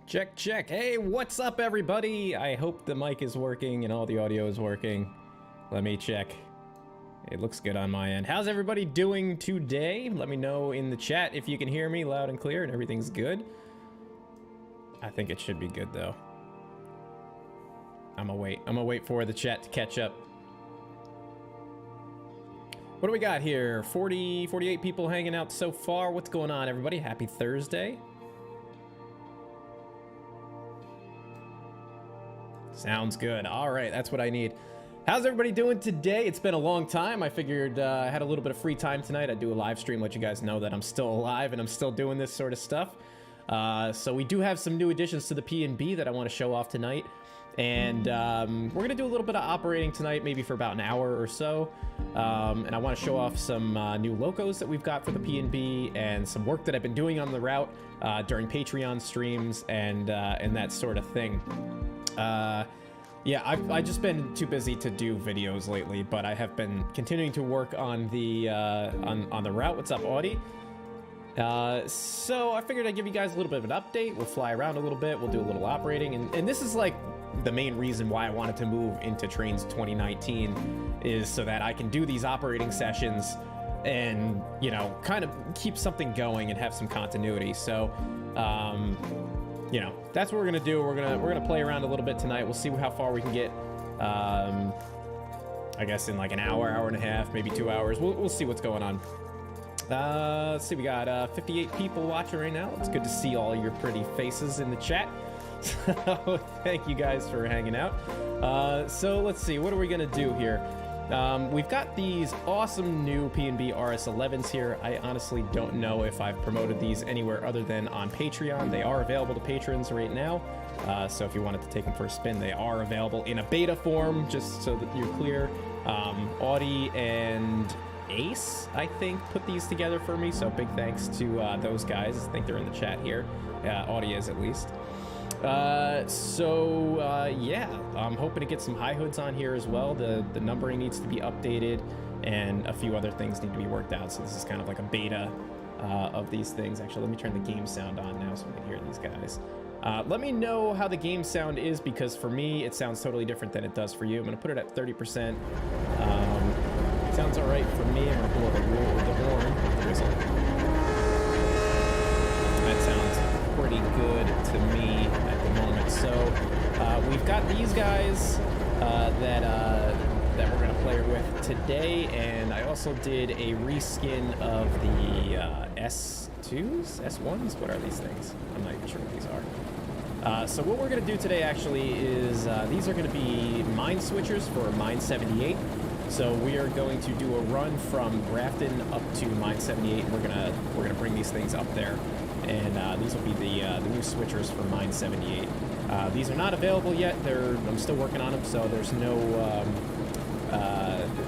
Check, check. Hey, what's up, everybody? I hope the mic is working and all the audio is working. Let me check. It looks good on my end. How's everybody doing today? Let me know in the chat if you can hear me loud and clear and everything's good. I think it should be good, though. I'm gonna wait for the chat to catch up. What do we got here? 48 people hanging out so far. What's going on, everybody? Happy Thursday. Sounds good. All right, that's what I need. How's everybody doing today? It's been a long time. I figured I had a little bit of free time tonight. I'd do a live stream, let you guys know that I'm still alive and I'm still doing this sort of stuff. So we do have some new additions to the P&B that I want to show off tonight. And we're going to do a little bit of operating tonight, maybe for about an hour or so. And I want to show off some new Locos that we've got for the P&B and some work that I've been doing on the route during Patreon streams and that sort of thing. Yeah, I've just been too busy to do videos lately, but I have been continuing to work on the on the route. What's up, Audie? So I figured I'd give you guys a little bit of an update. We'll fly around a little bit. We'll do a little operating, and this is like the main reason why I wanted to move into Trains 2019 is so that I can do these operating sessions and, you know, kind of keep something going and have some continuity. So, you know, that's what we're gonna do. We're gonna play around a little bit tonight. We'll see how far we can get. I guess in like an hour and a half, maybe 2 hours. We'll see what's going on. Let's see, we got 58 people watching right now. It's good to see all your pretty faces in the chat. So thank you guys for hanging out. So let's see, what are we gonna do here? We've got these awesome new P&B RS11s here. I honestly don't know if I've promoted these anywhere other than on Patreon. They are available to patrons right now. So if you wanted to take them for a spin, they are available in a beta form, just so that you're clear. Audie and Ace, I think, put these together for me. So big thanks to those guys. I think they're in the chat here. Audie is at least. Yeah, I'm hoping to get some high hoods on here as well. The numbering needs to be updated and a few other things need to be worked out. So this is kind of like a beta of these things. Actually, let me turn the game sound on now so we can hear these guys. Let me know how the game sound is, because for me, it sounds totally different than it does for you. I'm going to put it at 30%. It sounds all right for me. I'm going to blow the horn. Whistle. That sounds pretty good to me at the moment. So we've got these guys that we're gonna play with today, and I also did a reskin of the S2s, S1s. What are these things? I'm not even sure what these are. So what we're gonna do today actually is these are gonna be mine switchers for Mine 78. So we are going to do a run from Grafton up to Mine 78. We're gonna bring these things up there. And these will be the new switchers for Mine 78. These are not available yet. I'm still working on them, so there's no,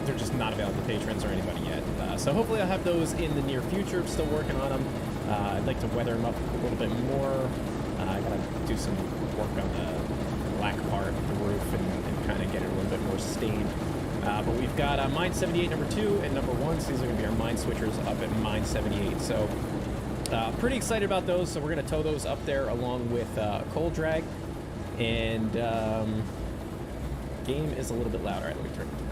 they're just not available to patrons or anybody yet. So hopefully I'll have those in the near future. I'm still working on them. I'd like to weather them up a little bit more. I gotta do some work on the black part of the roof and kind of get it a little bit more stained. But we've got Mine 78 number 2 and number 1, so these are gonna be our mine switchers up at Mine 78. So pretty excited about those, so we're going to tow those up there along with coal drag. And game is a little bit louder. All right, let me turn it down.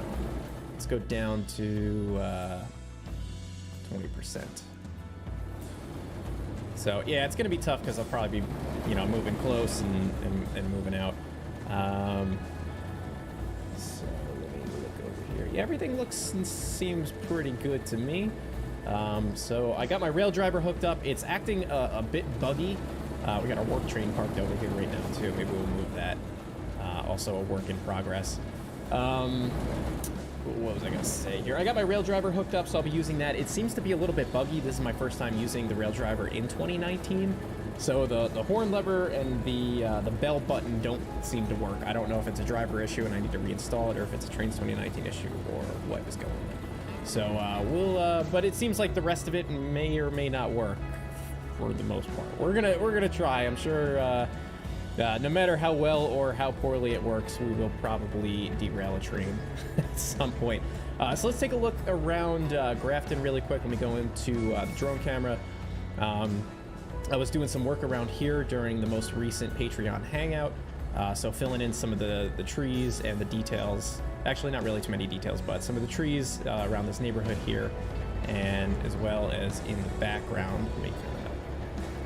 Let's go down to 20%. So yeah, it's going to be tough because I'll probably be, you know, moving close and moving out. So let me look over here. Yeah, everything looks and seems pretty good to me. So I got my rail driver hooked up. It's acting a bit buggy. We got our work train parked over here right now too. Maybe we'll move that. Also a work in progress. What was I gonna say here? I got my rail driver hooked up, so I'll be using that. It seems to be a little bit buggy. This is my first time using the rail driver in 2019. So the horn lever and the bell button don't seem to work. I don't know if it's a driver issue and I need to reinstall it, or if it's a Trains 2019 issue, or what is going on. So but it seems like the rest of it may or may not work for the most part. We're gonna try. I'm sure no matter how well or how poorly it works, we will probably derail a train at some point. So let's take a look around Grafton really quick. Let me go into the drone camera. I was doing some work around here during the most recent Patreon hangout, so filling in some of the trees and the details. Actually, not really too many details, but some of the trees around this neighborhood here, and as well as in the background, make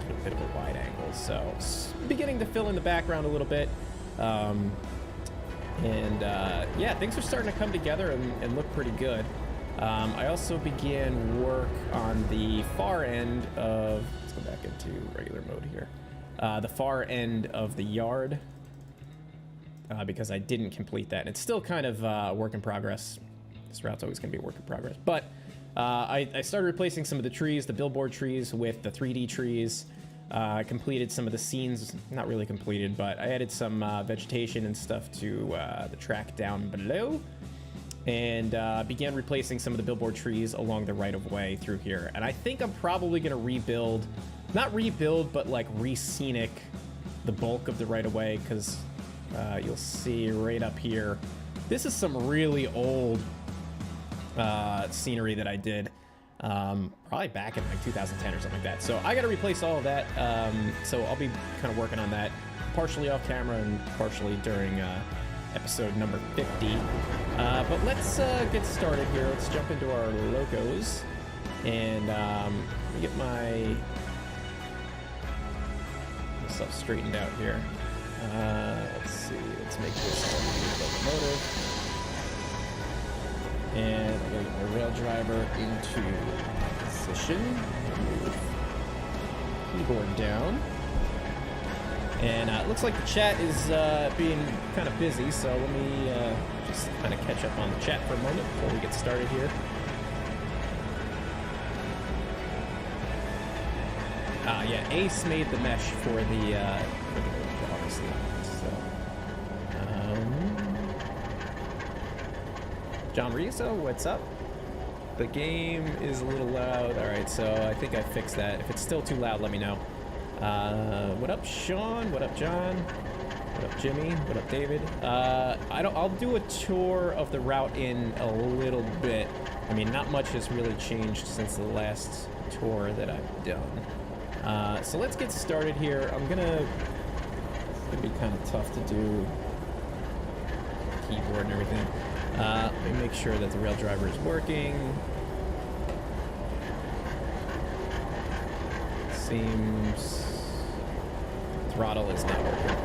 a bit of a wide angle. So beginning to fill in the background a little bit. Yeah, things are starting to come together and look pretty good. I also began work on the far end of, let's go back into regular mode here, the far end of the yard, because I didn't complete that. It's still kind of a work in progress. This route's always going to be a work in progress. But I started replacing some of the trees, the billboard trees, with the 3D trees. I completed some of the scenes, not really completed, but I added some vegetation and stuff to the track down below, and began replacing some of the billboard trees along the right-of-way through here. And I think I'm probably going to rebuild, not rebuild, but like re-scenic the bulk of the right-of-way, because you'll see right up here, this is some really old scenery that I did. Probably back in like 2010 or something like that. So I got to replace all of that. So I'll be kind of working on that partially off camera and partially during episode number 50. But let's get started here. Let's jump into our Locos and let me get myself straightened out here. Let's see. Let's make this a locomotive. And I'm going to get my rail driver into position. Move keyboard down. And it looks like the chat is being kind of busy, so let me just kind of catch up on the chat for a moment before we get started here. Yeah, Ace made the mesh for the obviously. John Rizzo, what's up? The game is a little loud. All right, so I think I fixed that. If it's still too loud, let me know. What up, Sean? What up, John? What up, Jimmy? What up, David? I'll do a tour of the route in a little bit. I mean, not much has really changed since the last tour that I've done. So let's get started here. It's gonna be kind of tough to do keyboard and everything. Let me make sure that the rail driver is working. Seems throttle is not working.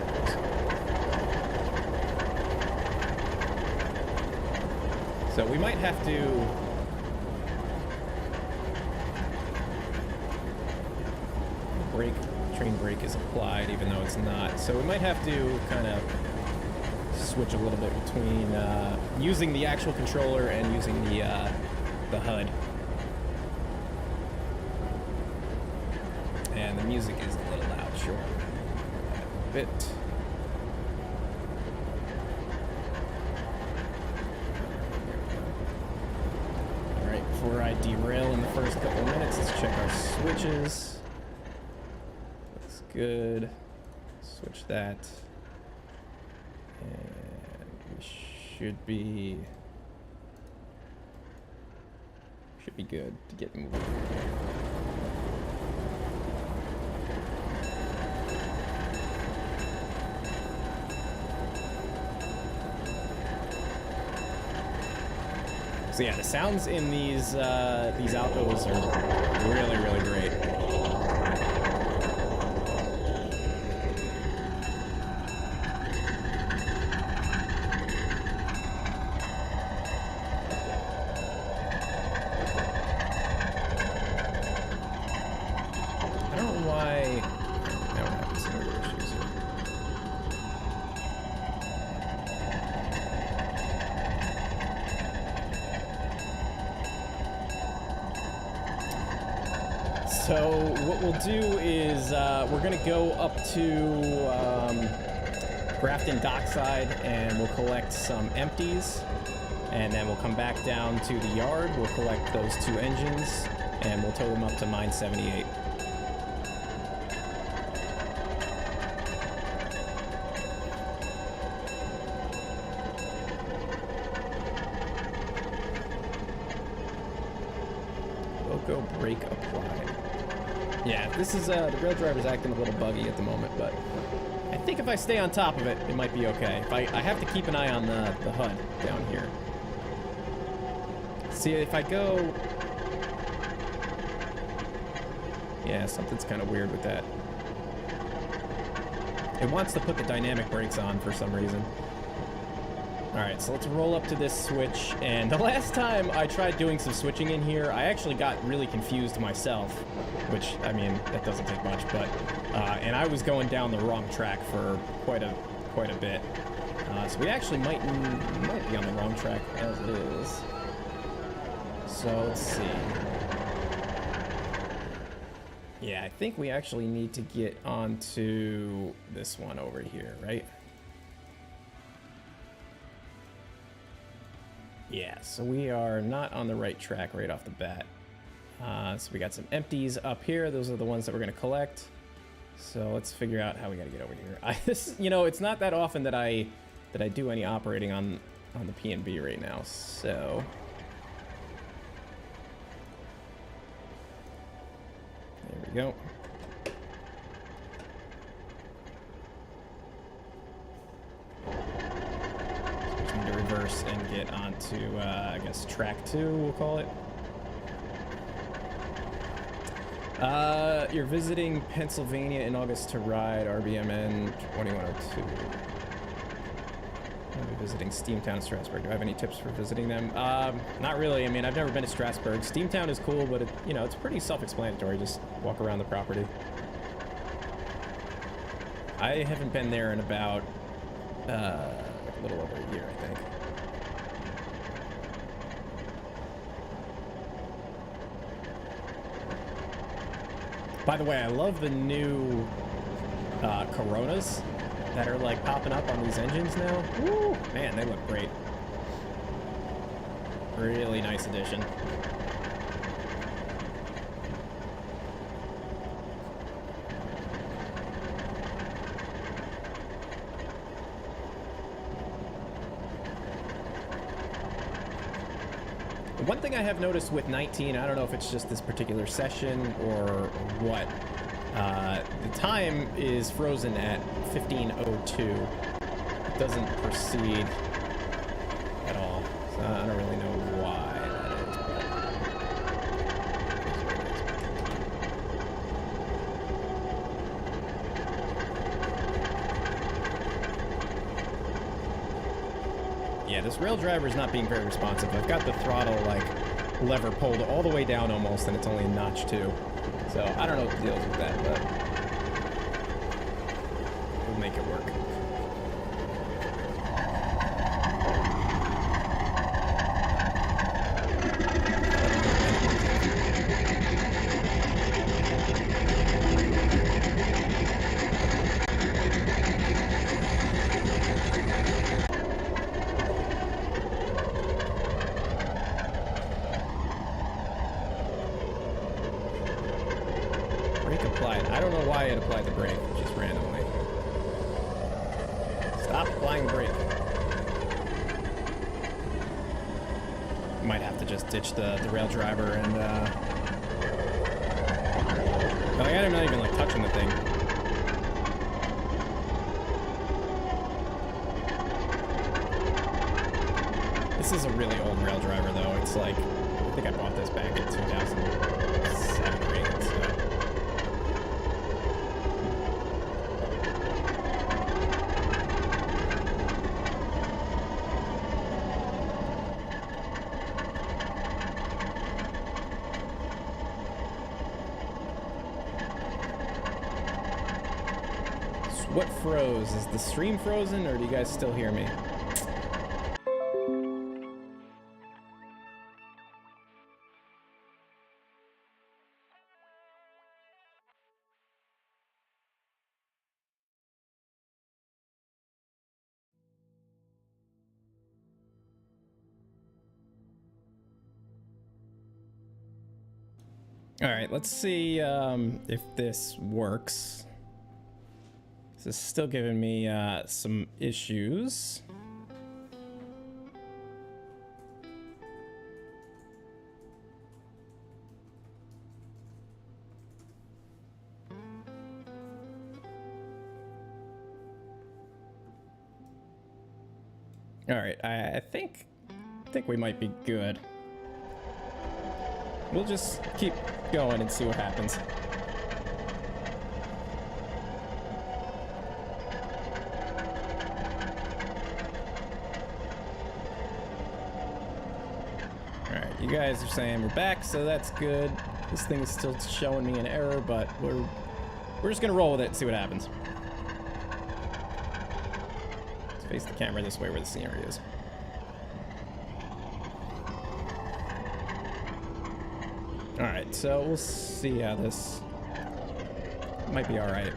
So we might have to train brake is applied even though it's not. So we might have to kind of switch a little bit between using the actual controller and using the HUD. And the music is a little loud, sure. A bit. All right, before I derail in the first couple of minutes, let's check our switches. Looks good. Switch that. And we should be good to get moving. So yeah, the sounds in these altos are really, really great. So what we'll do is we're going to go up to Grafton dockside and we'll collect some empties, and then we'll come back down to the yard. We'll collect those two engines and we'll tow them up to mine 78. Loco brake applied. Yeah, this is, the rail driver's acting a little buggy at the moment, but I think if I stay on top of it, it might be okay. If I have to keep an eye on the HUD down here. See, if I go... Yeah, something's kind of weird with that. It wants to put the dynamic brakes on for some reason. Alright, so let's roll up to this switch, and the last time I tried doing some switching in here, I actually got really confused myself, which, I mean, that doesn't take much, but, and I was going down the wrong track for quite a bit. So we actually might be on the wrong track as it is. So, let's see. Yeah, I think we actually need to get onto this one over here, right? Yeah, so we are not on the right track right off the bat. So we got some empties up here. Those are the ones that we're going to collect. So let's figure out how we got to get over here. You know, it's not that often that I do any operating on the P&B right now. So there we go. To reverse and get onto, I guess, track 2, we'll call it. You're visiting Pennsylvania in August to ride RBMN 2102. I'll be visiting Steamtown and Strasburg. Do I have any tips for visiting them? Not really. I mean, I've never been to Strasburg. Steamtown is cool, but, you know, it's pretty self-explanatory. Just walk around the property. I haven't been there in about, a little over a year, I think. By the way, I love the new Coronas that are like popping up on these engines now. Woo! Man, they look great. Really nice addition. One thing I have noticed with 19, I don't know if it's just this particular session or what, the time is frozen at 15:02. It doesn't proceed at all. So I don't really know why that is. Yeah, this rail driver is not being very responsive. I've got the throttle, like, lever pulled all the way down almost, and it's only a notch 2. So, I don't know what the deal is with that, but we'll make it work. I don't know why it applied the brake, just randomly. Stop applying the brake. Might have to just ditch the rail driver and, like, I'm not even, like, touching the thing. This is a really old rail driver, though. It's like, I think I bought this back in 2007 or 8, so. What froze? Is the stream frozen, or do you guys still hear me? All right, let's see if this works. This is still giving me some issues. All right, I think we might be good. We'll just keep going and see what happens. All right, you guys are saying we're back, so that's good. This thing is still showing me an error, but we're just gonna roll with it and see what happens. Let's face the camera this way where the scenery is. All right, so we'll see how this might be all right.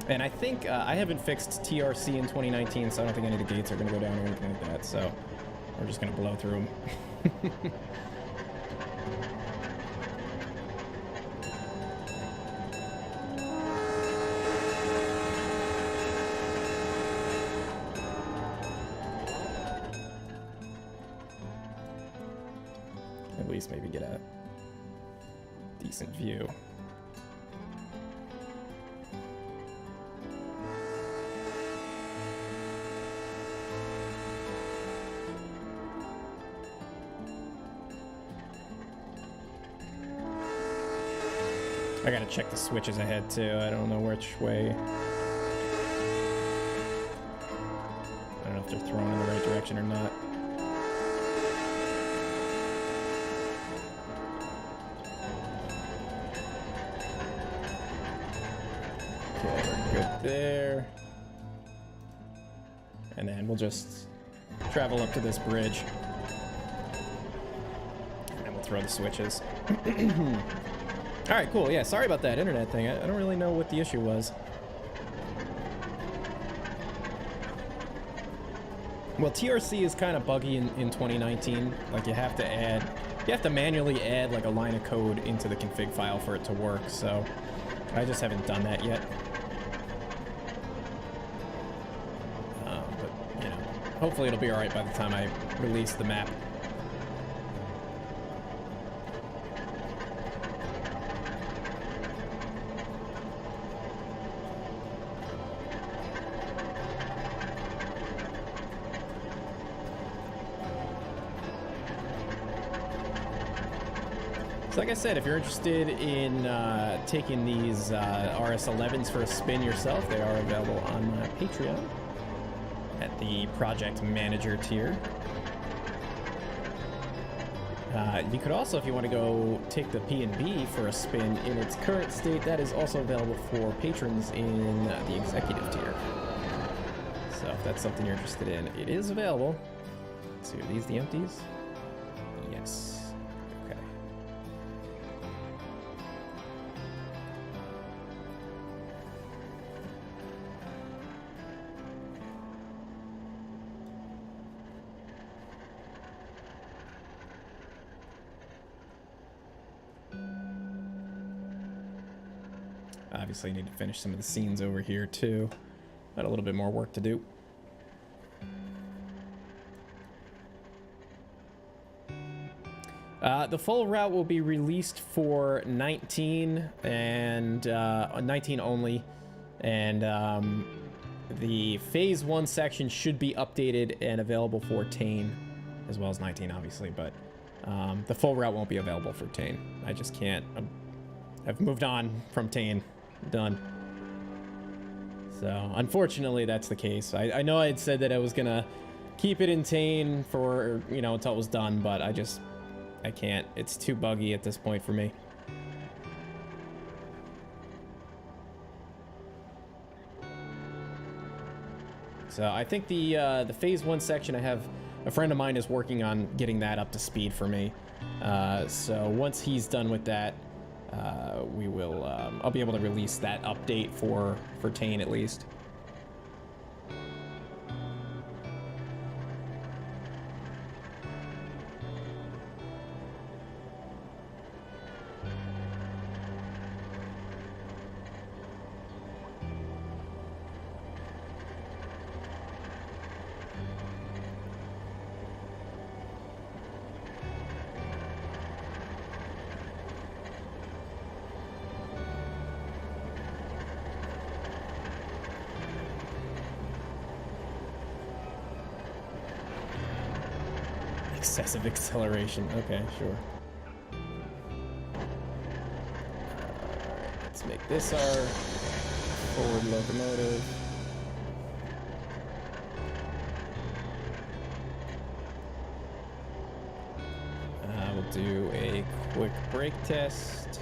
And I think I haven't fixed TRC in 2019, so I don't think any of the gates are going to go down or anything like that. So we're just going to blow through them. At least maybe get a decent view. I gotta check the switches ahead too. I don't know which way. I don't know if they're thrown in the right direction or not. Okay, we're good there. And then we'll just travel up to this bridge. And then we'll throw the switches. All right, cool. Yeah, sorry about that internet thing. I don't really know what the issue was. Well, TRC is kind of buggy in 2019. Like you have to manually add like a line of code into the config file for it to work. So I just haven't done that yet. But you know, hopefully it'll be all right by the time I release the map. Like I said, if you're interested in taking these RS11s for a spin yourself, they are available on my Patreon at the Project Manager tier. You could also, if you want to go take the P&B for a spin in its current state, that is also available for patrons in the Executive tier. So if that's something you're interested in, it is available. Let's see, are these the empties? Yes. Obviously, I need to finish some of the scenes over here, too. Got a little bit more work to do. The full route will be released for 19 and 19 only. And the Phase 1 section should be updated and available for Tane, as well as 19, obviously. But the full route won't be available for Tane. I just can't. I've moved on from Tane. Done. So unfortunately that's the case. I know I had said that I was gonna keep it in Tane for, you know, until it was done, but I can't. It's too buggy at this point for me. So I think the Phase 1 section, I have a friend of mine is working on getting that up to speed for me. So once he's done with that, we will I'll be able to release that update for Tane at least. Excessive acceleration. Okay, sure. Let's make this our forward locomotive. We'll do a quick brake test.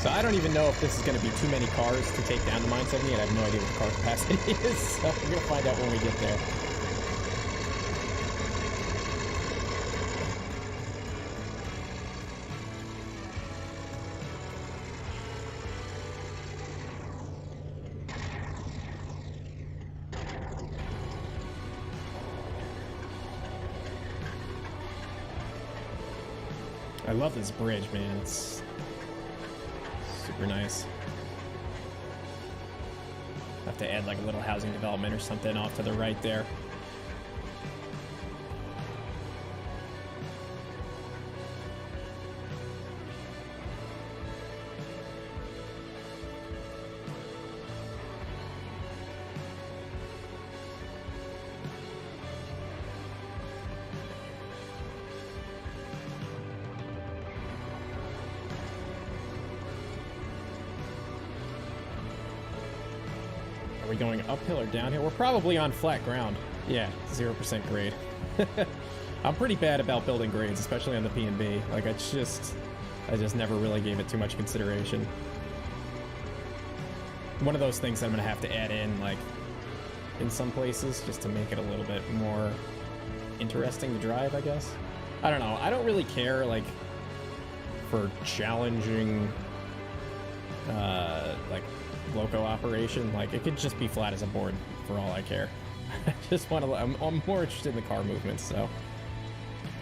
So I don't even know if this is going to be too many cars to take down the Mine 70, and I have no idea what the car capacity is, so we're going to find out when we get there. I love this bridge, man. It's super nice. Have to add like a little housing development or something off to the right there. Are we going uphill or downhill? We're probably on flat ground. Yeah, 0% grade. I'm pretty bad about building grades, especially on the P&B. Like, I just never really gave it too much consideration. One of those things that I'm gonna have to add in, like, in some places, just to make it a little bit more interesting to drive, I guess. I don't know. I don't really care, like, for challenging, like, loco operation. Like, it could just be flat as a board for all I care. I just want to, I'm more interested in the car movements, so.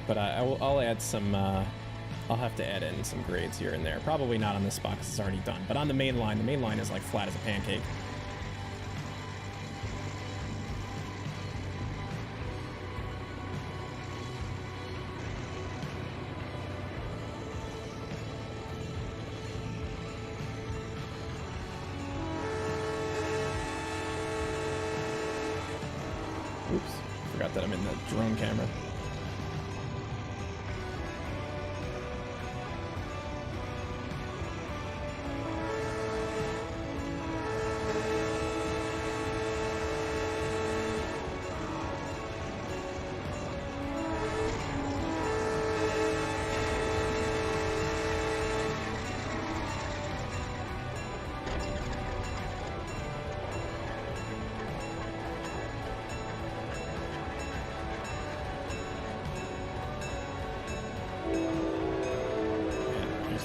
But I'll add some, I'll have to add in some grades here and there. Probably not on this spot because it's already done, but on the main line is like flat as a pancake. Oops, forgot that I'm in the drone camera.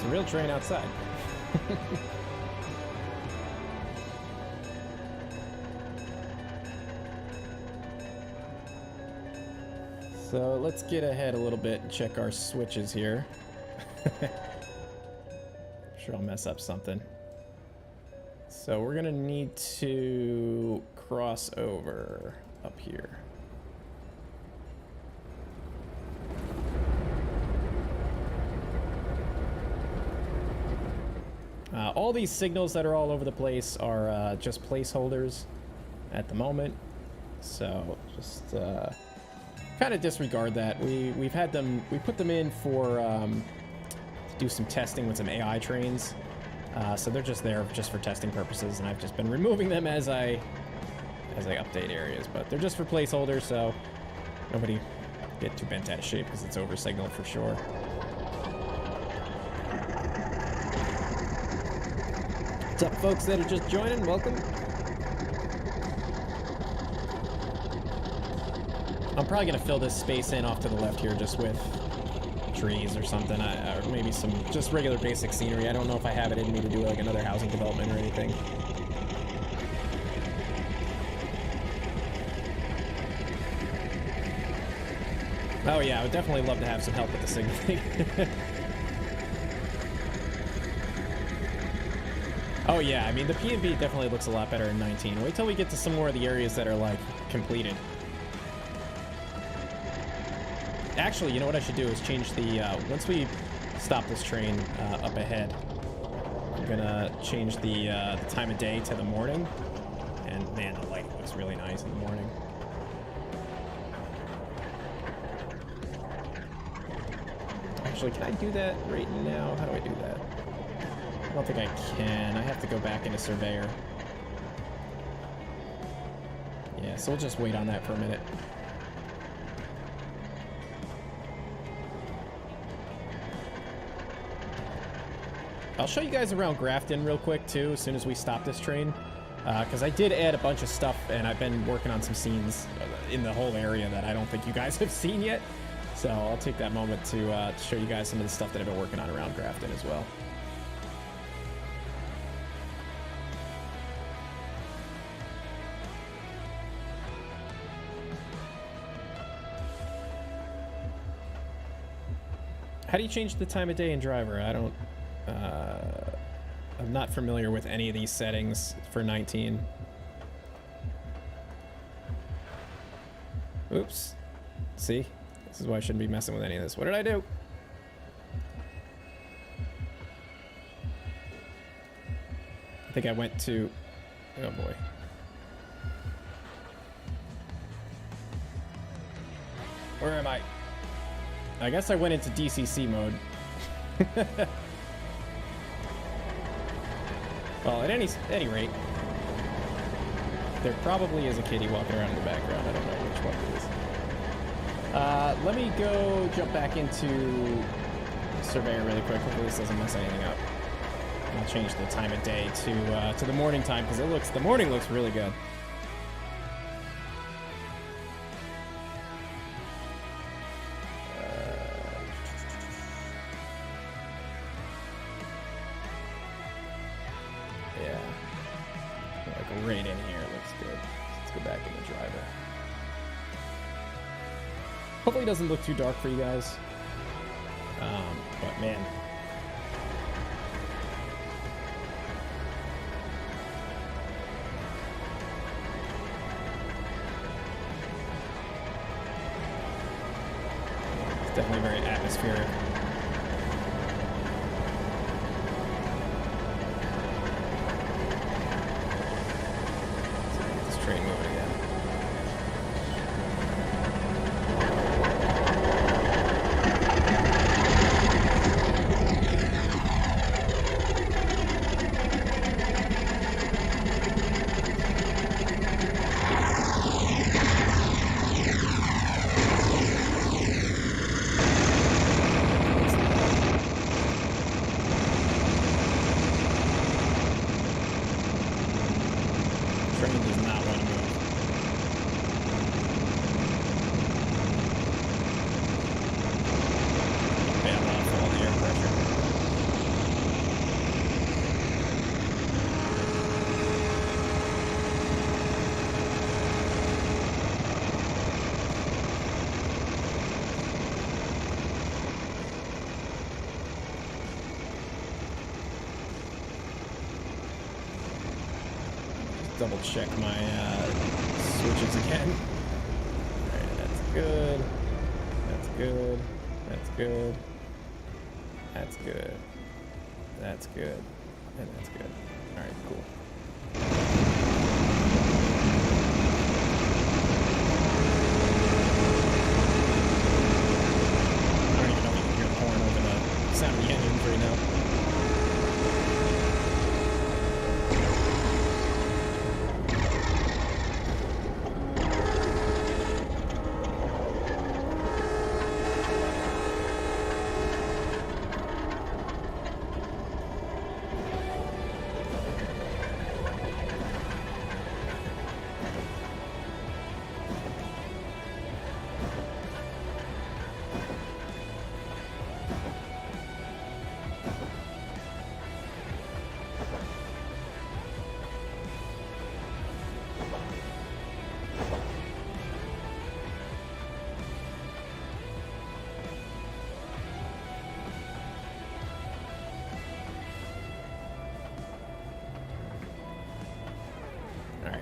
The real train outside. So let's get ahead a little bit and check our switches here. sure I'll mess up something. So we're gonna need to cross over up here. All these signals that are all over the place are just placeholders at the moment. So just kind of disregard that. We've had them, we put them in for to do some testing with some AI trains. So they're just there just for testing purposes, and I've just been removing them as I update areas. But they're just for placeholders, so nobody get too bent out of shape because it's over signaled for sure. What's up, folks that are just joining? Welcome. I'm probably gonna fill this space in off to the left here just with trees or something, or maybe some just regular basic scenery. I don't know if I have it in me to do like another housing development or anything. Oh yeah, I would definitely love to have some help with the signaling. Oh yeah, I mean the P&B definitely looks a lot better in 19. Wait till we get to some more of the areas that are like completed. Actually, you know what I should do is change the, once we stop this train up ahead, I'm gonna change the time of day to the morning. And man, the light looks really nice in the morning. Actually, can I do that right now? How do I do that? I don't think I can. I have to go back into Surveyor. Yeah, so we'll just wait on that for a minute. I'll show you guys around Grafton real quick too as soon as we stop this train, because I did add a bunch of stuff and I've been working on some scenes in the whole area that I don't think you guys have seen yet. So I'll take that moment to show you guys some of the stuff that I've been working on around Grafton as well. How do you change the time of day in driver? I don't, I'm not familiar with any of these settings for 19. Oops. See? This is why I shouldn't be messing with any of this. What did I do? I think I went to, oh boy. Where am I? I guess I went into DCC mode. Well, at any rate, there probably is a kitty walking around in the background. I don't know which one it is. Let me go jump back into Surveyor really quick. Hopefully this doesn't mess anything up. And I'll change the time of day to the morning time because the morning looks really good. Right in here looks good. Let's go back in the driver. Hopefully it doesn't look too dark for you guys. But man. It's definitely very atmospheric. Train moving again. double check my switches again. Alright, that's good. That's good. That's good. That's good. That's good. And that's good. Alright, cool. I don't even know if you can hear the horn over the sound of the engines right now.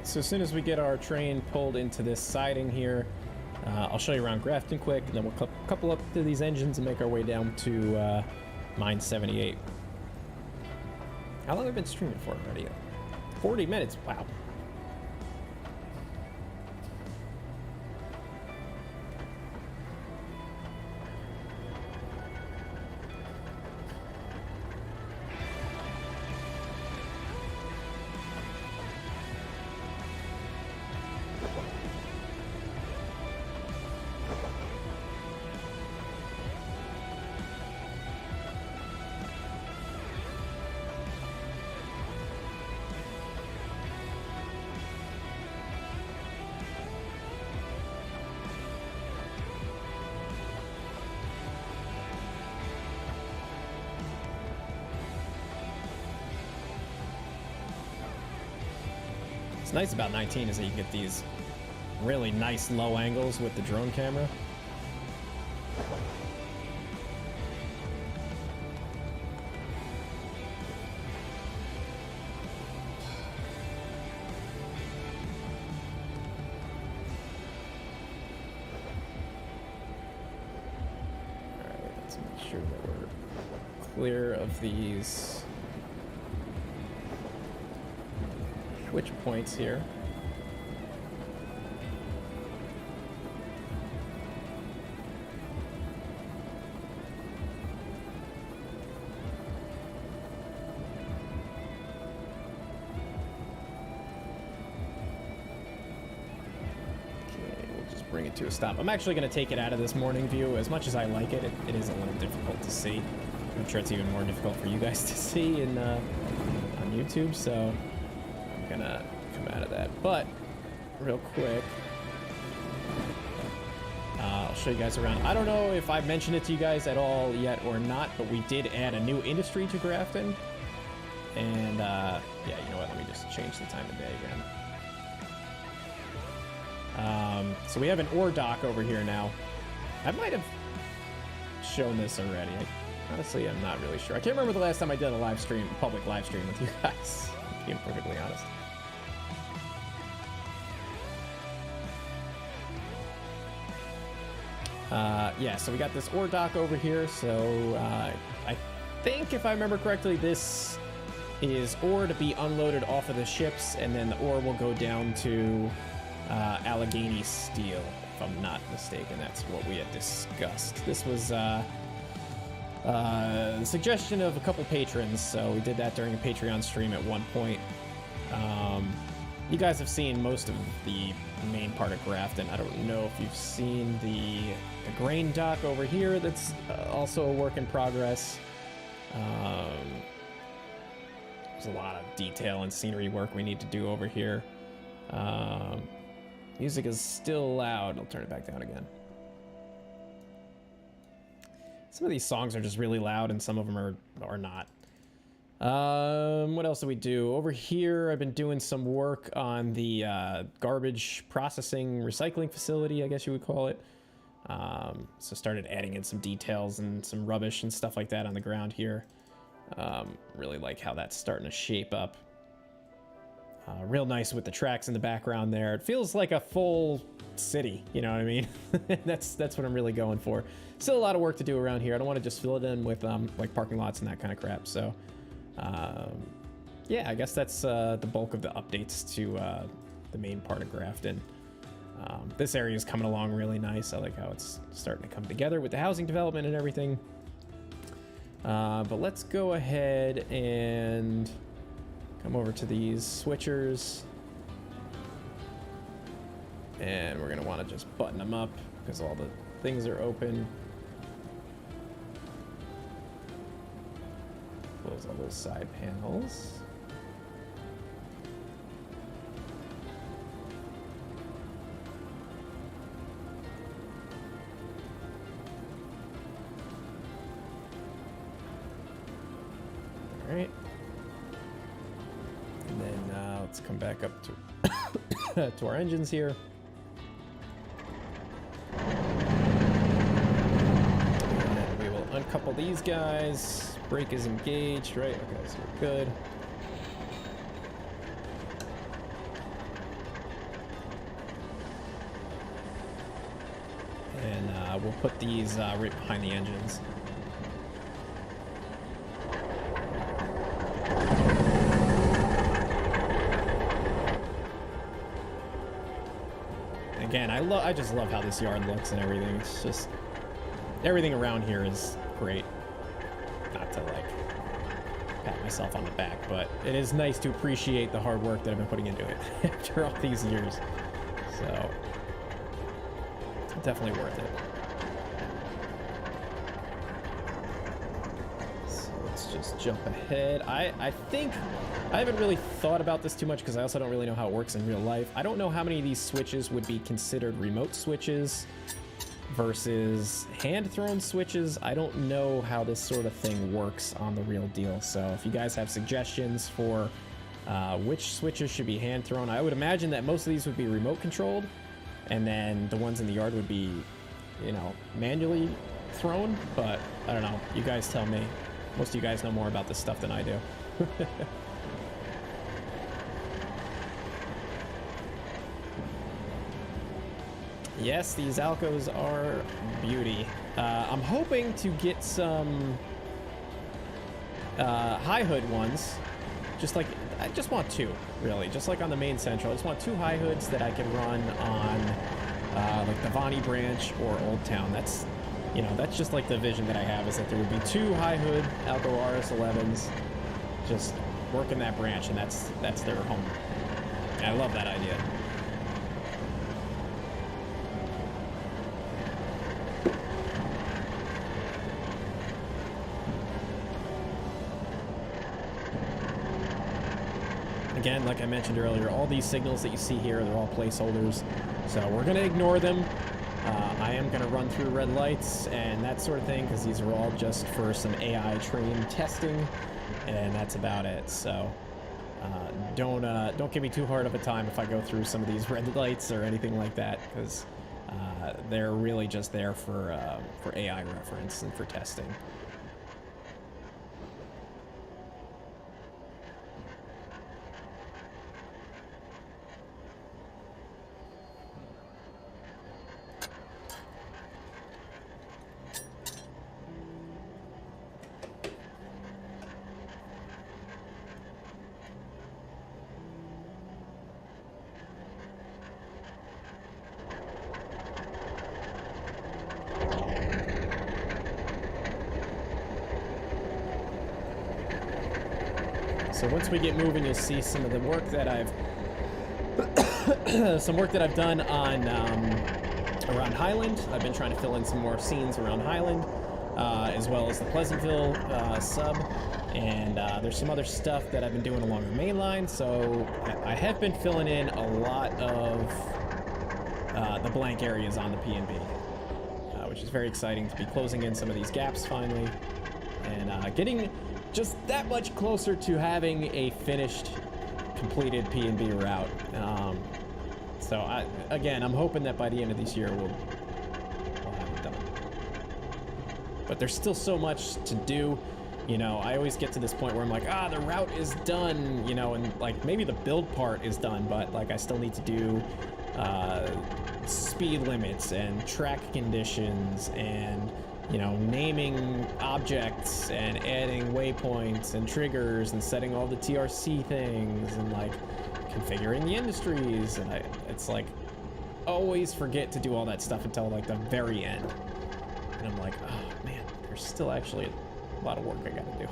So as soon as we get our train pulled into this siding here, I'll show you around Grafton quick, and then we'll couple up to these engines and make our way down to Mine 78. How long have I been streaming for already? 40 minutes, wow. What's nice about 19 is that you get these really nice low angles with the drone camera. Alright, let's make sure that we're clear of these switch points here. Bring it to a stop. I'm actually going to take it out of this morning view. As much as I like it, it is a little difficult to see. I'm sure it's even more difficult for you guys to see in on YouTube, so I'm going to come out of that. But, real quick, I'll show you guys around. I don't know if I've mentioned it to you guys at all yet or not, but we did add a new industry to Grafton. And, yeah, you know what? Let me just change the time of day again. So we have an ore dock over here now. I might have shown this already. Honestly, I'm not really sure. I can't remember the last time I did a live stream, public live stream with you guys, being perfectly honest. Yeah, so we got this ore dock over here. So I think, if I remember correctly, this is ore to be unloaded off of the ships, and then the ore will go down to Allegheny Steel, if I'm not mistaken. That's what we had discussed. This was the suggestion of a couple patrons, so we did that during a Patreon stream at one point. You guys have seen most of the main part of Grafton. I don't know if you've seen the grain dock over here. That's also a work in progress. There's a lot of detail and scenery work we need to do over here. Music is still loud. I'll turn it back down again. Some of these songs are just really loud, and some of them are not. What else do we do? Over here, I've been doing some work on the garbage processing recycling facility, I guess you would call it. So started adding in some details and some rubbish and stuff like that on the ground here. Really like how that's starting to shape up. Real nice with the tracks in the background there. It feels like a full city, you know what I mean? That's what I'm really going for. Still a lot of work to do around here. I don't want to just fill it in with like parking lots and that kind of crap. So yeah, I guess that's the bulk of the updates to the main part of Grafton. This area is coming along really nice. I like how it's starting to come together with the housing development and everything. But let's go ahead and come over to these switchers. And we're going to want to just button them up because all the things are open. Close all those side panels. All right. And then let's come back up to to our engines here. And we will uncouple these guys. Brake is engaged, right? Okay, so we're good. And we'll put these right behind the engines. Again, I just love how this yard looks and everything. It's just everything around here is great. Not to like pat myself on the back, but it is nice to appreciate the hard work that I've been putting into it after all these years. So definitely worth it. So let's just jump ahead. I think I haven't really thought about this too much because I also don't really know how it works in real life. I don't know how many of these switches would be considered remote switches versus hand-thrown switches. I don't know how this sort of thing works on the real deal. So if you guys have suggestions for which switches should be hand-thrown, I would imagine that most of these would be remote-controlled, and then the ones in the yard would be, you know, manually thrown. But I don't know. You guys tell me. Most of you guys know more about this stuff than I do. Yes, these Alcos are beauty. I'm hoping to get some high hood ones. I just want two, really. Just like on the main central. I just want two high hoods that I can run on like the Vonnie branch or Old Town. That's, you know, that's just like the vision that I have, is that there would be two high hood Alco RS11s just working that branch, and that's their home. And I love that idea. Again, like I mentioned earlier, all these signals that you see here, they're all placeholders, so we're going to ignore them. I am going to run through red lights and that sort of thing, because these are all just for some AI train testing, and that's about it. So don't give me too hard of a time if I go through some of these red lights or anything like that, because they're really just there for AI reference and for testing. So once we get moving, you'll see some of the work that I've done on around Highland. I've been trying to fill in some more scenes around Highland, as well as the Pleasantville sub, and there's some other stuff that I've been doing along the Mainline. So I have been filling in a lot of the blank areas on the P&B, which is very exciting to be closing in some of these gaps finally, and getting just that much closer to having a finished, completed P&B route. So I'm hoping that by the end of this year we'll have it done. But there's still so much to do. You know, I always get to this point where I'm like, the route is done, you know, and like maybe the build part is done, but like I still need to do speed limits and track conditions and, you know, naming objects and adding waypoints and triggers and setting all the TRC things and like configuring the industries. And it's like, always forget to do all that stuff until like the very end. And I'm like, oh man, there's still actually a lot of work I gotta do.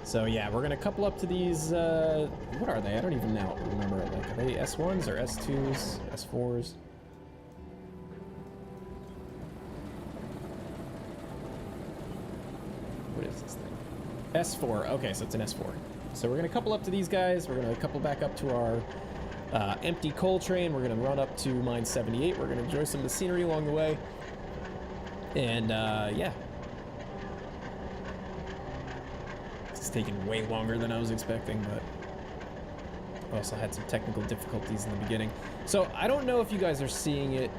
So yeah, we're gonna couple up to these, what are they? I don't even now remember. Like, are they S1s or S2s, S4s? What is this thing? S4, okay, so it's an S4. So we're gonna couple up to these guys. We're gonna couple back up to our empty coal train. We're gonna run up to mine 78. We're gonna enjoy some of the scenery along the way. And yeah. It's taking way longer than I was expecting, but I also had some technical difficulties in the beginning. So I don't know if you guys are seeing it,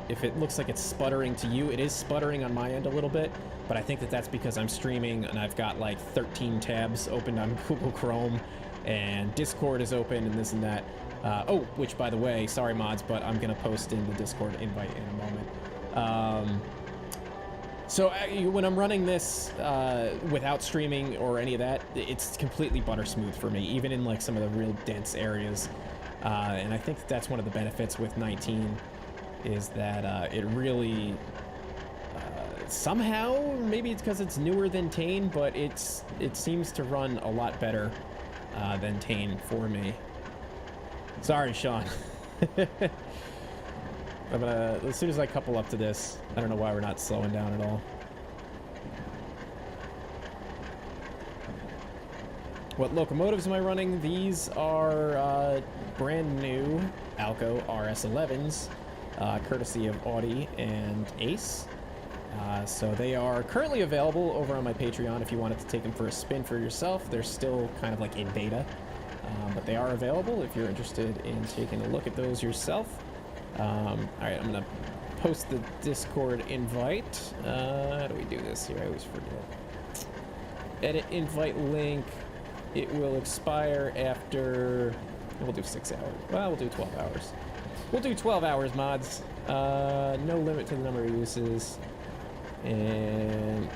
if it looks like it's sputtering to you. It is sputtering on my end a little bit, but I think that that's because I'm streaming and I've got like 13 tabs opened on Google Chrome and Discord is open and this and that. Oh, which by the way, sorry mods, but I'm gonna post in the Discord invite in a moment. So when I'm running this without streaming or any of that, it's completely butter smooth for me, even in like some of the real dense areas. And I think that's one of the benefits with 19 is that it really somehow, maybe it's because it's newer than Tane, but it seems to run a lot better than Tane for me. Sorry, Sean. I'm gonna, as soon as I couple up to this, I don't know why we're not slowing down at all. What locomotives am I running? These are brand new Alco RS11s, courtesy of Audi and Ace. So they are currently available over on my Patreon if you wanted to take them for a spin for yourself. They're still kind of like in beta, but they are available if you're interested in taking a look at those yourself. All right, I'm gonna post the Discord invite. How do we do this here? I always forget. Edit invite link. It will expire after, we'll do 6 hours. Well, we'll do 12 hours. We'll do 12 hours, mods. No limit to the number of uses. And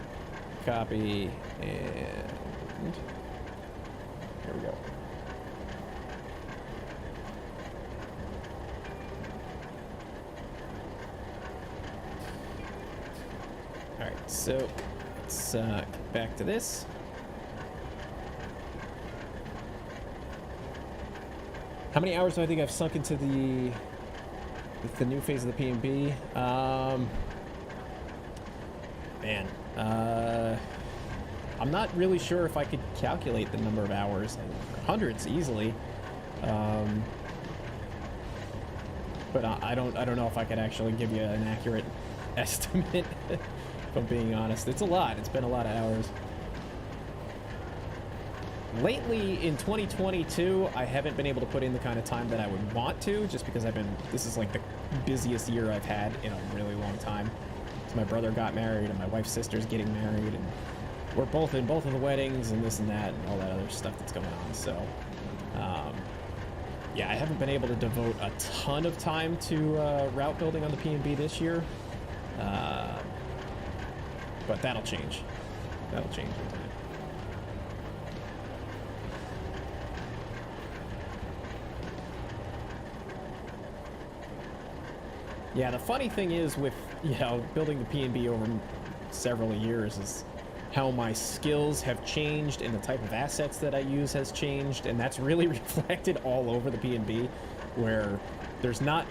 copy, and there we go. All right, so let's get back to this. How many hours do I think I've sunk into the new phase of the PNB? Man, I'm not really sure if I could calculate the number of hours. Hundreds easily. But I don't know if I could actually give you an accurate estimate. If I'm being honest, it's a lot. It's been a lot of hours. Lately, in 2022, I haven't been able to put in the kind of time that I would want to, just because this is like the busiest year I've had in a really long time. So my brother got married, and my wife's sister's getting married, and we're both in both of the weddings, and this and that, and all that other stuff that's going on. So, yeah, I haven't been able to devote a ton of time to route building on the PNB this year. But that'll change. That'll change in time. Yeah, the funny thing is with, you know, building the PNB over several years is how my skills have changed and the type of assets that I use has changed, and that's really reflected all over the PNB, where there's not,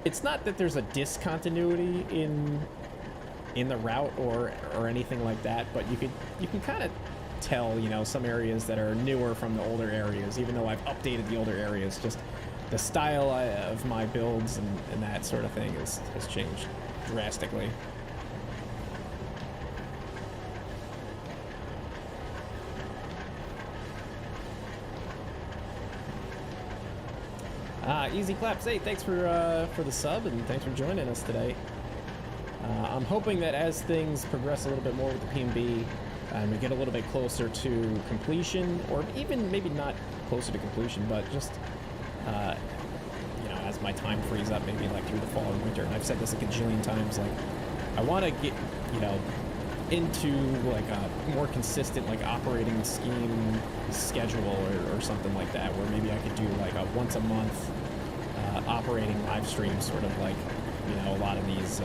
it's not that there's a discontinuity in the route or anything like that, but you can kind of tell, you know, some areas that are newer from the older areas, even though I've updated the older areas. Just the style of my builds and that sort of thing has changed drastically. Easy Claps. Hey, thanks for the sub and thanks for joining us today. I'm hoping that as things progress a little bit more with the PMB and we get a little bit closer to completion, or even maybe not closer to completion, but just, you know, as my time frees up, maybe like through the fall and winter, and I've said this a gajillion times, like, I want to get, you know, into like a more consistent like operating scheme schedule or something like that, where maybe I could do like a once a month operating live stream, sort of like, you know, a lot of these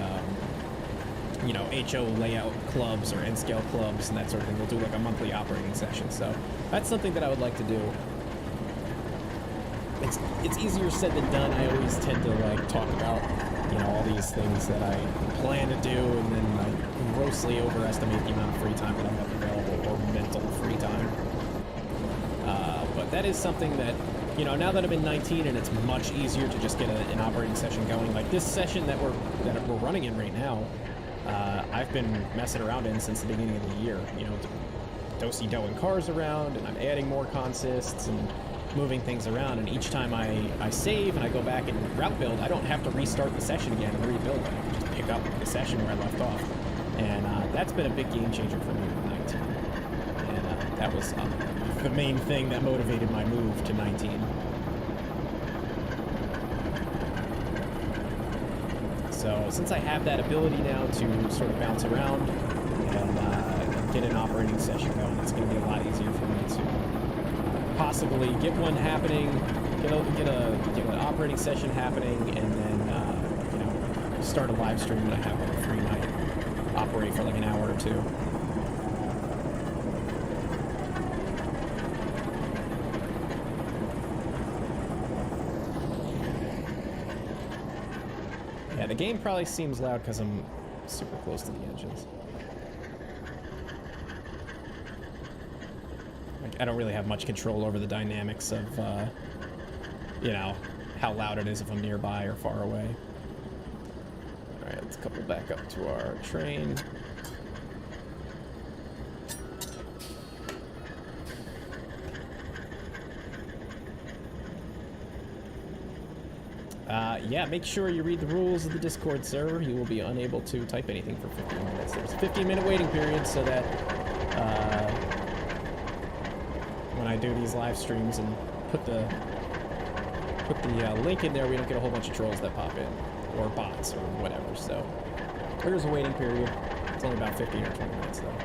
you know, HO layout clubs or N scale clubs and that sort of thing. We'll do like a monthly operating session, so that's something that I would like to do. It's easier said than done. I always tend to like talk about, you know, all these things that I plan to do, and then I grossly overestimate the amount of free time that I have available, or mental free time. But that is something that, you know, now that I'm in 19 and it's much easier to just get an operating session going, like this session that we're running in right now, I've been messing around in since the beginning of the year, you know, do-si-doing cars around, and I'm adding more consists and moving things around, and each time I save and I go back and route build, I don't have to restart the session again and rebuild it. I can just pick up the session where I left off, and that's been a big game changer for me with 19, and that was the main thing that motivated my move to 19. So since I have that ability now to sort of bounce around and get an operating session going, it's going to be a lot easier for me to possibly get one happening, get an operating session happening, and then you know, start a live stream and I have a free night, operate for like an hour or two. Yeah, the game probably seems loud because I'm super close to the engines. Like, I don't really have much control over the dynamics of, you know, how loud it is if I'm nearby or far away. Alright, let's couple back up to our train. Yeah, make sure you read the rules of the Discord server. You will be unable to type anything for 15 minutes. There's a 15-minute waiting period so that when I do these live streams and put the link in there, we don't get a whole bunch of trolls that pop in, or bots, or whatever. So there's a waiting period. It's only about 15 or 20 minutes though.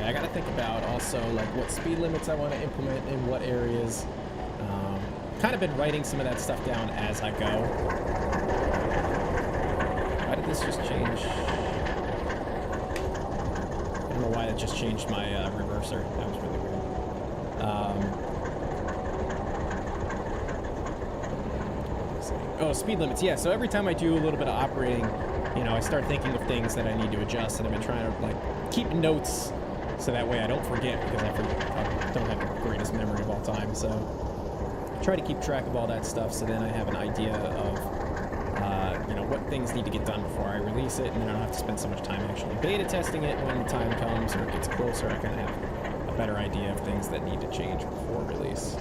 I gotta think about also like what speed limits I want to implement in what areas. Kind of been writing some of that stuff down as I go. Why did this just change? I don't know why it just changed my reverser. That was really weird. Oh, speed limits. Yeah, so every time I do a little bit of operating, you know, I start thinking of things that I need to adjust, and I've been trying to like keep notes so that way I don't forget, because I don't have the greatest memory of all time. So try to keep track of all that stuff, so then I have an idea of you know, what things need to get done before I release it, and then I don't have to spend so much time actually beta testing it. When the time comes or it gets closer, I kind of have a better idea of things that need to change before release.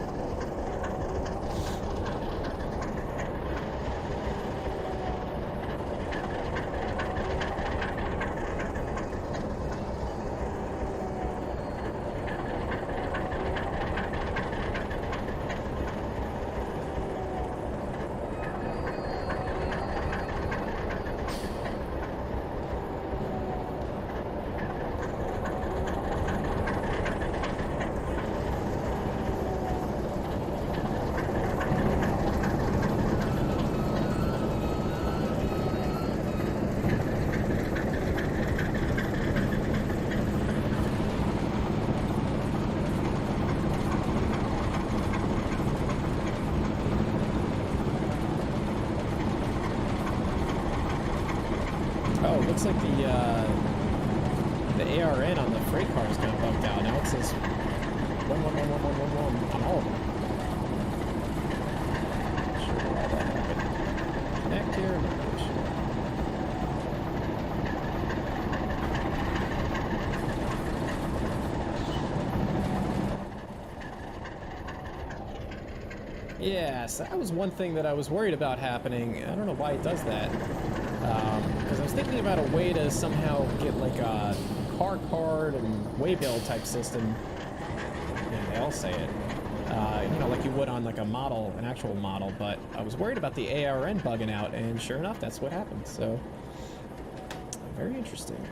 looks like the ARN on the freight car is kind of bugged out. Now it says 1111111 on all of them. Not sure why that happened. Connect here. Not really sure. Yeah, so that was one thing that I was worried about happening. I don't know why it does that. Because I was thinking about a way to somehow get like a car card and waybill type system. Yeah, they all say it. You know, like you would on like a model, an actual model. But I was worried about the ARN bugging out, and sure enough, that's what happened. So, very interesting.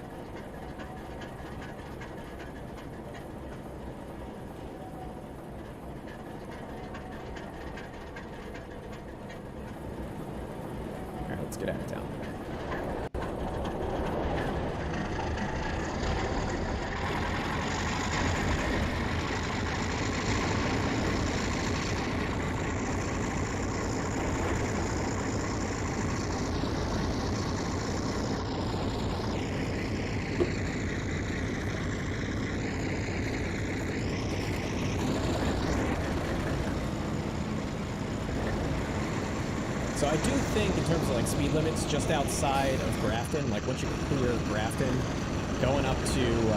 Let's get out of town. So I do think in terms of like speed limits just outside of Grafton, like once you clear Grafton, going up to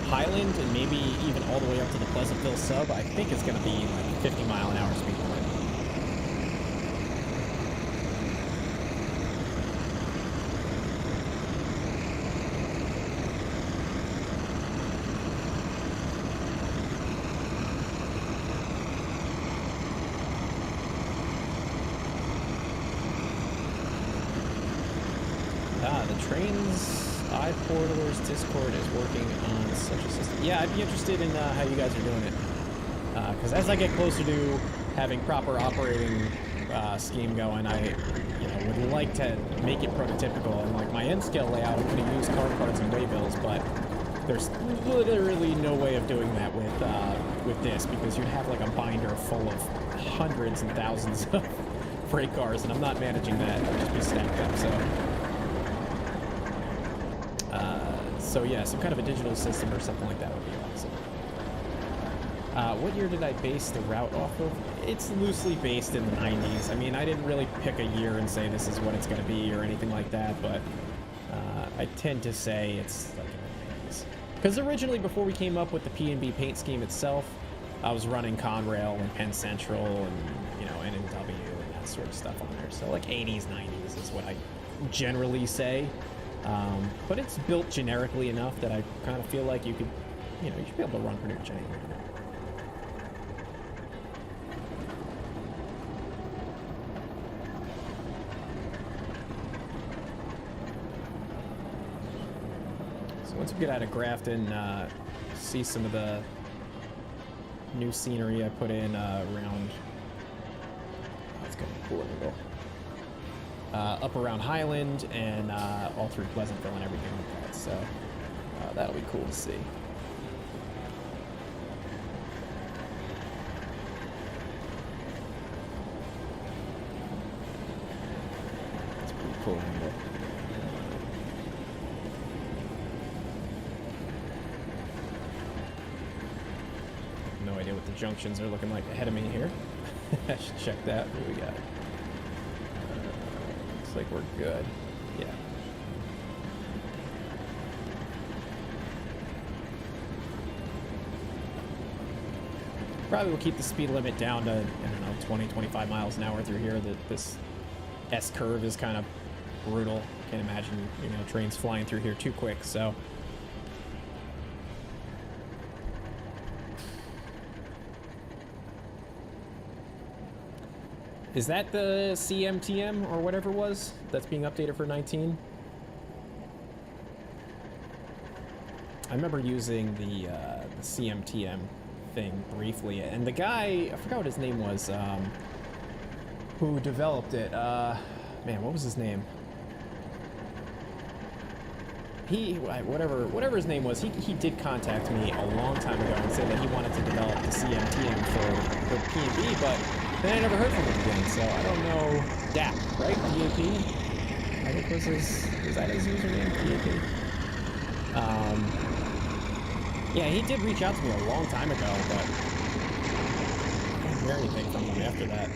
Highland and maybe even all the way up to the Pleasantville sub, I think it's going to be like 50-mile-an-hour speed limit. Trains iPortalers Discord is working on such a system. Yeah, I'd be interested in how you guys are doing it. Because as I get closer to having proper operating scheme going, I would like to make it prototypical. And like my end scale layout, I'm going to use car cards and waybills, but there's literally no way of doing that with this, because you'd have like a binder full of hundreds and thousands of freight cars, and I'm not managing that. It would just be stacked up. So yeah, some kind of a digital system or something like that would be awesome. What year did I base the route off of? It's loosely based in the 90s. I mean, I didn't really pick a year and say this is what it's going to be or anything like that, but I tend to say it's like in the 90s. Because originally, before we came up with the P&B paint scheme itself, I was running Conrail and Penn Central and, NNW and that sort of stuff on there. So like 80s, 90s is what I generally say. But it's built generically enough that I kind of feel like you should be able to run pretty much anywhere. So once we get out of Grafton, see some of the new scenery I put in around. That's gonna be cool angle. Up around Highland and all through Pleasantville and everything like that. So that'll be cool to see. That's pretty cool angle. No idea what the junctions are looking like ahead of me here. I should check that. What do we got? Looks like we're good. Yeah. Probably will keep the speed limit down to, 20, 25 miles an hour through here. This S curve is kind of brutal. Can't imagine, trains flying through here too quick, so. Is that the CMTM or whatever it was that's being updated for 19? I remember using the CMTM thing briefly, and the guy, I forgot what his name was, who developed it. Man, what was his name? Whatever his name was, he did contact me a long time ago and said that he wanted to develop the CMTM for P&B, but then I never heard from him again, so I don't know. DAP, right? DAP? I I think was that his username? PAP. Yeah, he did reach out to me a long time ago, but I didn't hear anything from him after that.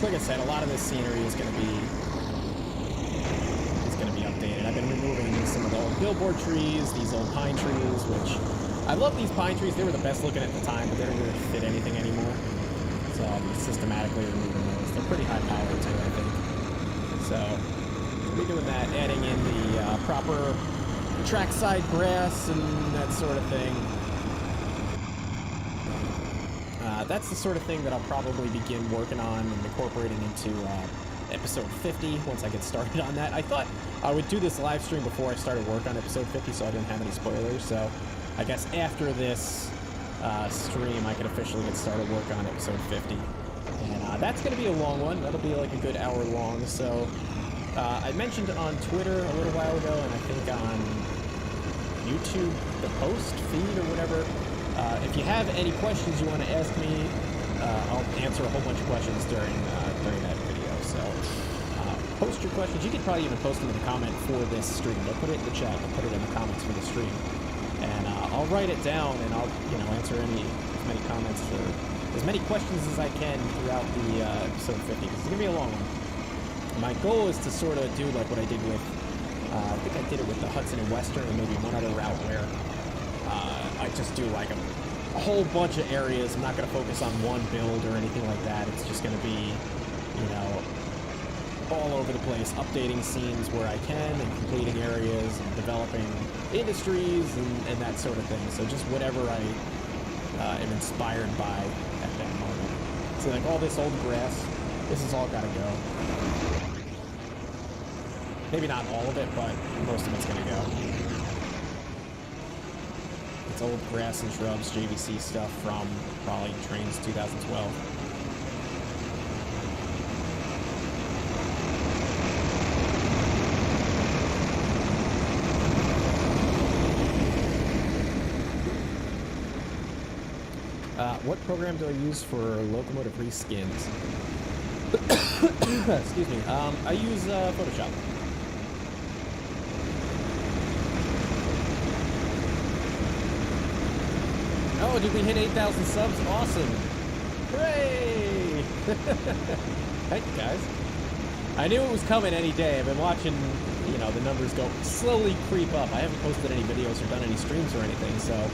Like I said, a lot of this scenery is going to be updated. I've been removing some of the old billboard trees, these old pine trees, which I love these pine trees. They were the best looking at the time, but they don't really fit anything anymore. So I'll be systematically removing those. They're pretty high powered too, I think. So we'll be doing that, adding in the proper trackside grass and that sort of thing. That's the sort of thing that I'll probably begin working on and incorporating into episode 50 once I get started on that. I thought I would do this live stream before I started work on episode 50 so I didn't have any spoilers. So I guess after this stream I could officially get started work on episode 50. And that's going to be a long one. That'll be like a good hour long. So I mentioned on Twitter a little while ago, and I think on YouTube, the post feed or whatever, if you have any questions you want to ask me, I'll answer a whole bunch of questions during that video. So post your questions. You could probably even post them in the comment for this stream. Don't put it in the chat. I'll put it in the comments for the stream, and I'll write it down and I'll answer as many comments or as many questions as I can throughout the episode 50. Because it's gonna be a long one. My goal is to sort of do like what I did with I think I did it with the Hudson and Western, and maybe one other route where I just do like a whole bunch of areas. I'm not going to focus on one build or anything like that. It's just going to be, all over the place, updating scenes where I can and completing areas and developing industries and that sort of thing. So just whatever I am inspired by at that moment. So like all this old grass, this has all got to go. Maybe not all of it, but most of it's going to go. It's old grass and shrubs, JVC stuff from probably Trains 2012. What program do I use for locomotive reskins? Excuse me. I use Photoshop. Oh, did we hit 8,000 subs? Awesome. Hooray! Thank you, guys. I knew it was coming any day. I've been watching, the numbers go slowly creep up. I haven't posted any videos or done any streams or anything, so,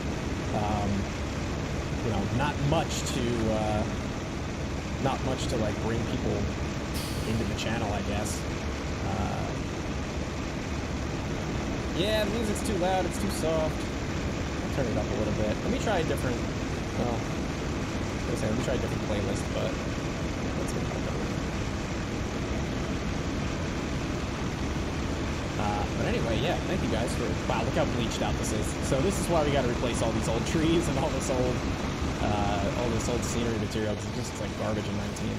not much to like bring people into the channel, I guess. Yeah, the music's too loud, it's too soft. Turn it up a little bit. Let me try a different, let me try a different playlist, but let's get that going. But anyway, yeah, thank you guys for, wow, look how bleached out this is. So this is why we gotta replace all these old trees and all this old scenery material, because it's just like garbage in 19.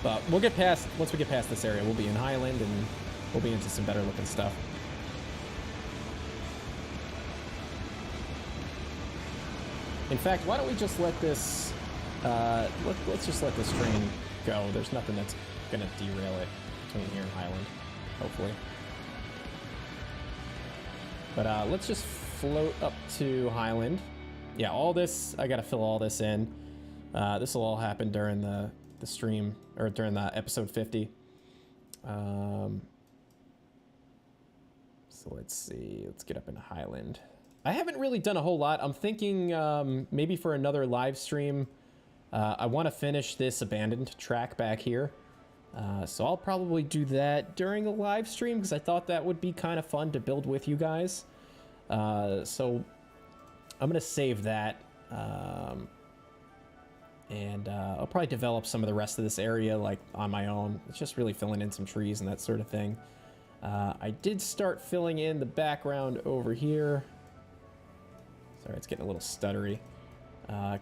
But we'll get past, once we get past this area, we'll be in Highland and we'll be into some better looking stuff. In fact, why don't we just let this, let's just let this train go. There's nothing that's gonna derail it between here and Highland, hopefully. But let's just float up to Highland. Yeah, all this, I gotta fill all this in. This will all happen during the stream, or during the episode 50. So let's see, let's get up into Highland. I haven't really done a whole lot. I'm thinking maybe for another live stream, I want to finish this abandoned track back here. So I'll probably do that during a live stream because I thought that would be kind of fun to build with you guys. So I'm going to save that. And I'll probably develop some of the rest of this area like on my own. It's just really filling in some trees and that sort of thing. I did start filling in the background over here. Sorry, it's getting a little stuttery.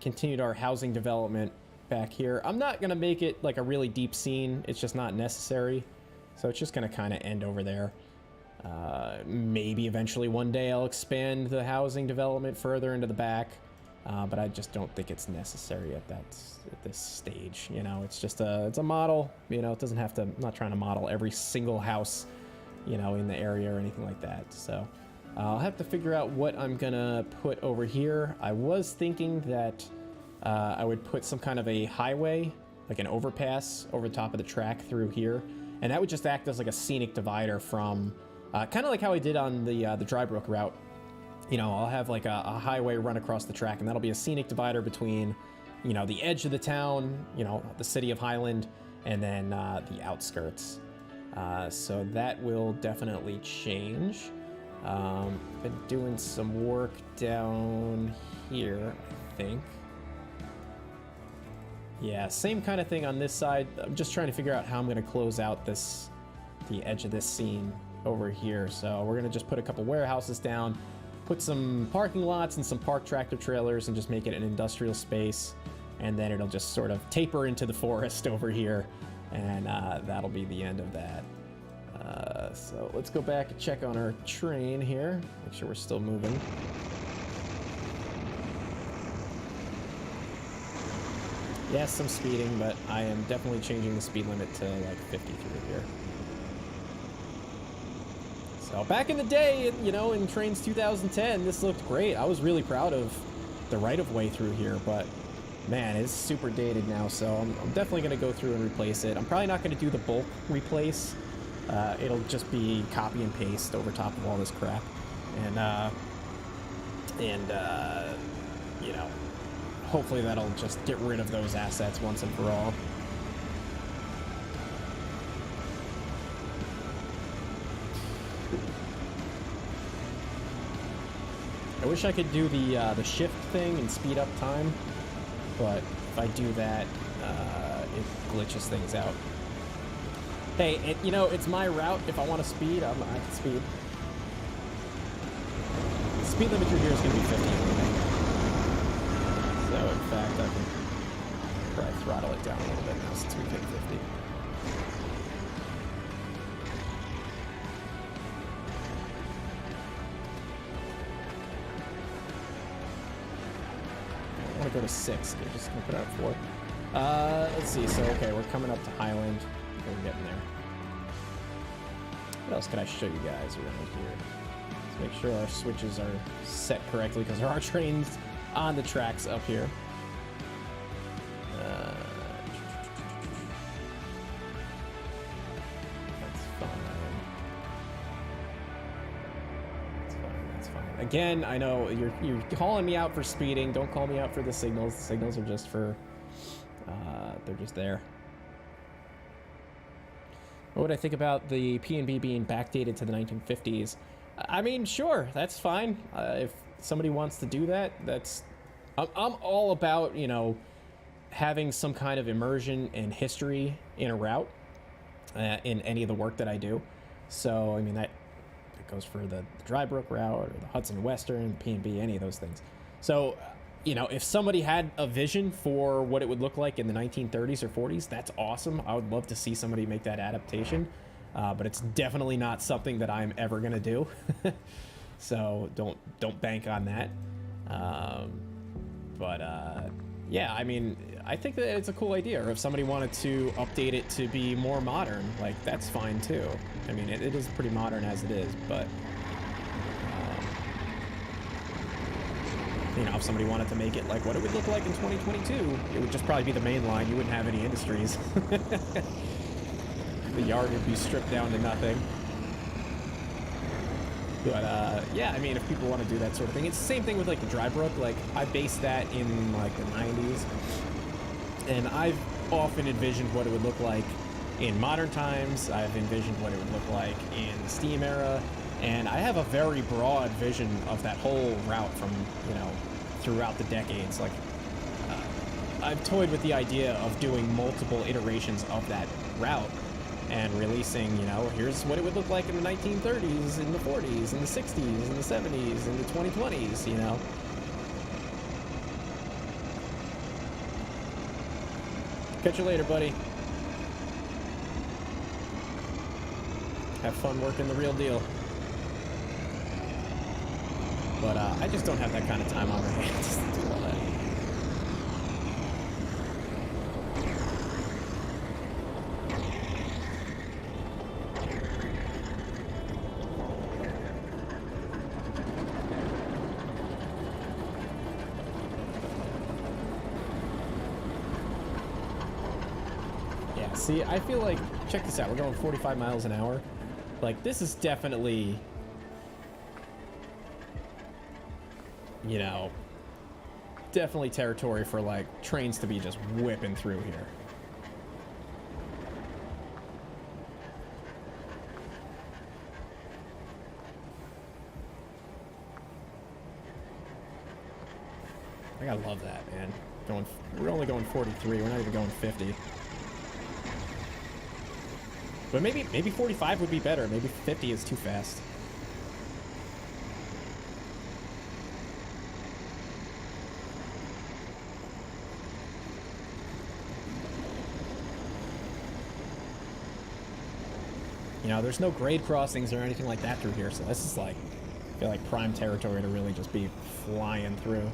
Continued our housing development back here. I'm not going to make it like a really deep scene. It's just not necessary. So it's just going to kind of end over there. Maybe eventually one day I'll expand the housing development further into the back. But I just don't think it's necessary at this stage. You know, it's just it's a model. You know, it doesn't have to. I'm not trying to model every single house, you know, in the area or anything like that. So I'll have to figure out what I'm gonna put over here. I was thinking that I would put some kind of a highway, like an overpass over the top of the track through here, and that would just act as like a scenic divider from kind of like how I did on the Drybrook route. You know, I'll have like a highway run across the track, and that'll be a scenic divider between, you know, the edge of the town, you know, the city of Highland, and then the outskirts. So that will definitely change. Been doing some work down here, I think. Yeah, same kind of thing on this side. I'm just trying to figure out how I'm going to close out the edge of this scene over here. So we're going to just put a couple warehouses down, put some parking lots and some park tractor trailers, and just make it an industrial space. And then it'll just sort of taper into the forest over here, and that'll be the end of that. So let's go back and check on our train here, make sure we're still moving. Yes, some speeding, but I am definitely changing the speed limit to like 50 through here. So back in the day, you know, in Trains 2010, this looked great. I was really proud of the right-of-way through here, but man, it's super dated now, so I'm definitely going to go through and replace it. I'm probably not going to do the bulk replace. It'll just be copy and paste over top of all this crap. And you know, hopefully that'll just get rid of those assets once and for all. I wish I could do the shift thing and speed up time, but if I do that, it glitches things out. Hey, you know, it's my route. If I want to speed, I can speed. The speed limit through here is going to be 50 anyway. So, in fact, I can probably throttle it down a little bit now since we hit 50. I want to go to 6. I'm just going to put out 4. Let's see. So, okay, we're coming up to Highland. We're getting there. What else can I show you guys around here? Let's make sure our switches are set correctly, because there are trains on the tracks up here. That's fine. That's fine. Again, I know you're calling me out for speeding. Don't call me out for the signals. The signals are just for they're just there. What would I think about the P&B being backdated to the 1950s? I mean, sure, that's fine. If somebody wants to do that, I'm all about, you know, having some kind of immersion and history in a route in any of the work that I do. So, I mean, that goes for the Drybrook route or the Hudson Western, P&B, any of those things. So, you know, if somebody had a vision for what it would look like in the 1930s or 40s, that's awesome. I would love to see somebody make that adaptation, but it's definitely not something that I'm ever going to do. So don't bank on that. Yeah, I mean, I think that it's a cool idea. Or if somebody wanted to update it to be more modern, like, that's fine too. I mean, it is pretty modern as it is, but you know, if somebody wanted to make it like what it would look like in 2022, it would just probably be the main line. You wouldn't have any industries. The yard would be stripped down to nothing. But yeah, I mean, if people want to do that sort of thing, it's the same thing with like the Drybrook. Like, I based that in like the 90s, and I've often envisioned what it would look like in modern times. I've envisioned what it would look like in the steam era. And I have a very broad vision of that whole route from, you know, throughout the decades. Like, I've toyed with the idea of doing multiple iterations of that route and releasing, you know, here's what it would look like in the 1930s, in the 40s, in the 60s, in the 70s, in the 2020s, you know. Catch you later, buddy. Have fun working the real deal. But I just don't have that kind of time on my hands to do all that. Yeah, see, I feel like, check this out, we're going 45 miles an hour. Like, this is definitely, you know, definitely territory for, like, trains to be just whipping through here. I gotta love that, man. We're only going 43, we're not even going 50. But maybe 45 would be better. Maybe 50 is too fast. You know, there's no grade crossings or anything like that through here, so this is like, I feel like prime territory to really just be flying through.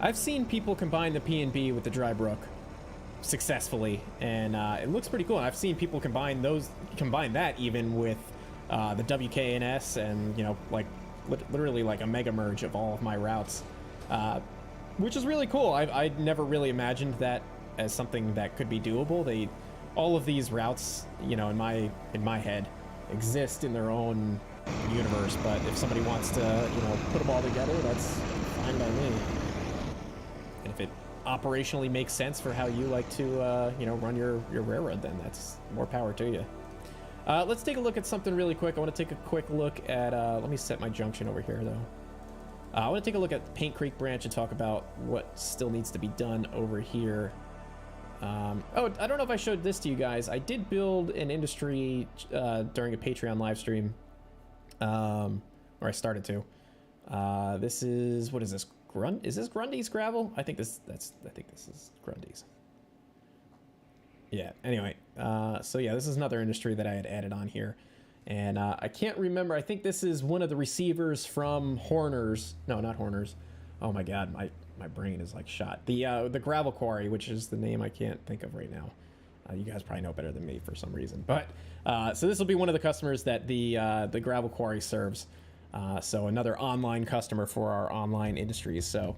I've seen people combine the P&B with the Dry Brook successfully, and it looks pretty cool. And I've seen people combine that even with the WKNS and, you know, like literally like a mega merge of all of my routes, which is really cool. I'd never really imagined that as something that could be doable. All of these routes, you know, in my head, exist in their own universe. But if somebody wants to, you know, put them all together, that's fine by me. And if it operationally makes sense for how you like to, you know, run your railroad, then that's more power to you. Let's take a look at something really quick. I want to take a quick look at, let me set my junction over here, though. I want to take a look at Paint Creek Branch and talk about what still needs to be done over here. Oh, I don't know if I showed this to you guys. I did build an industry during a Patreon live stream, or I started to. This is, what is this? Is this Grundy's gravel? I think this is Grundy's. Yeah, anyway, so yeah, this is another industry that I had added on here. And I can't remember, I think this is one of the receivers from Horner's. No, not Horner's. Oh my god, my brain is like shot. The gravel quarry, which is the name I can't think of right now. You guys probably know better than me for some reason. But, so this will be one of the customers that the gravel quarry serves. So another online customer for our online industries. So,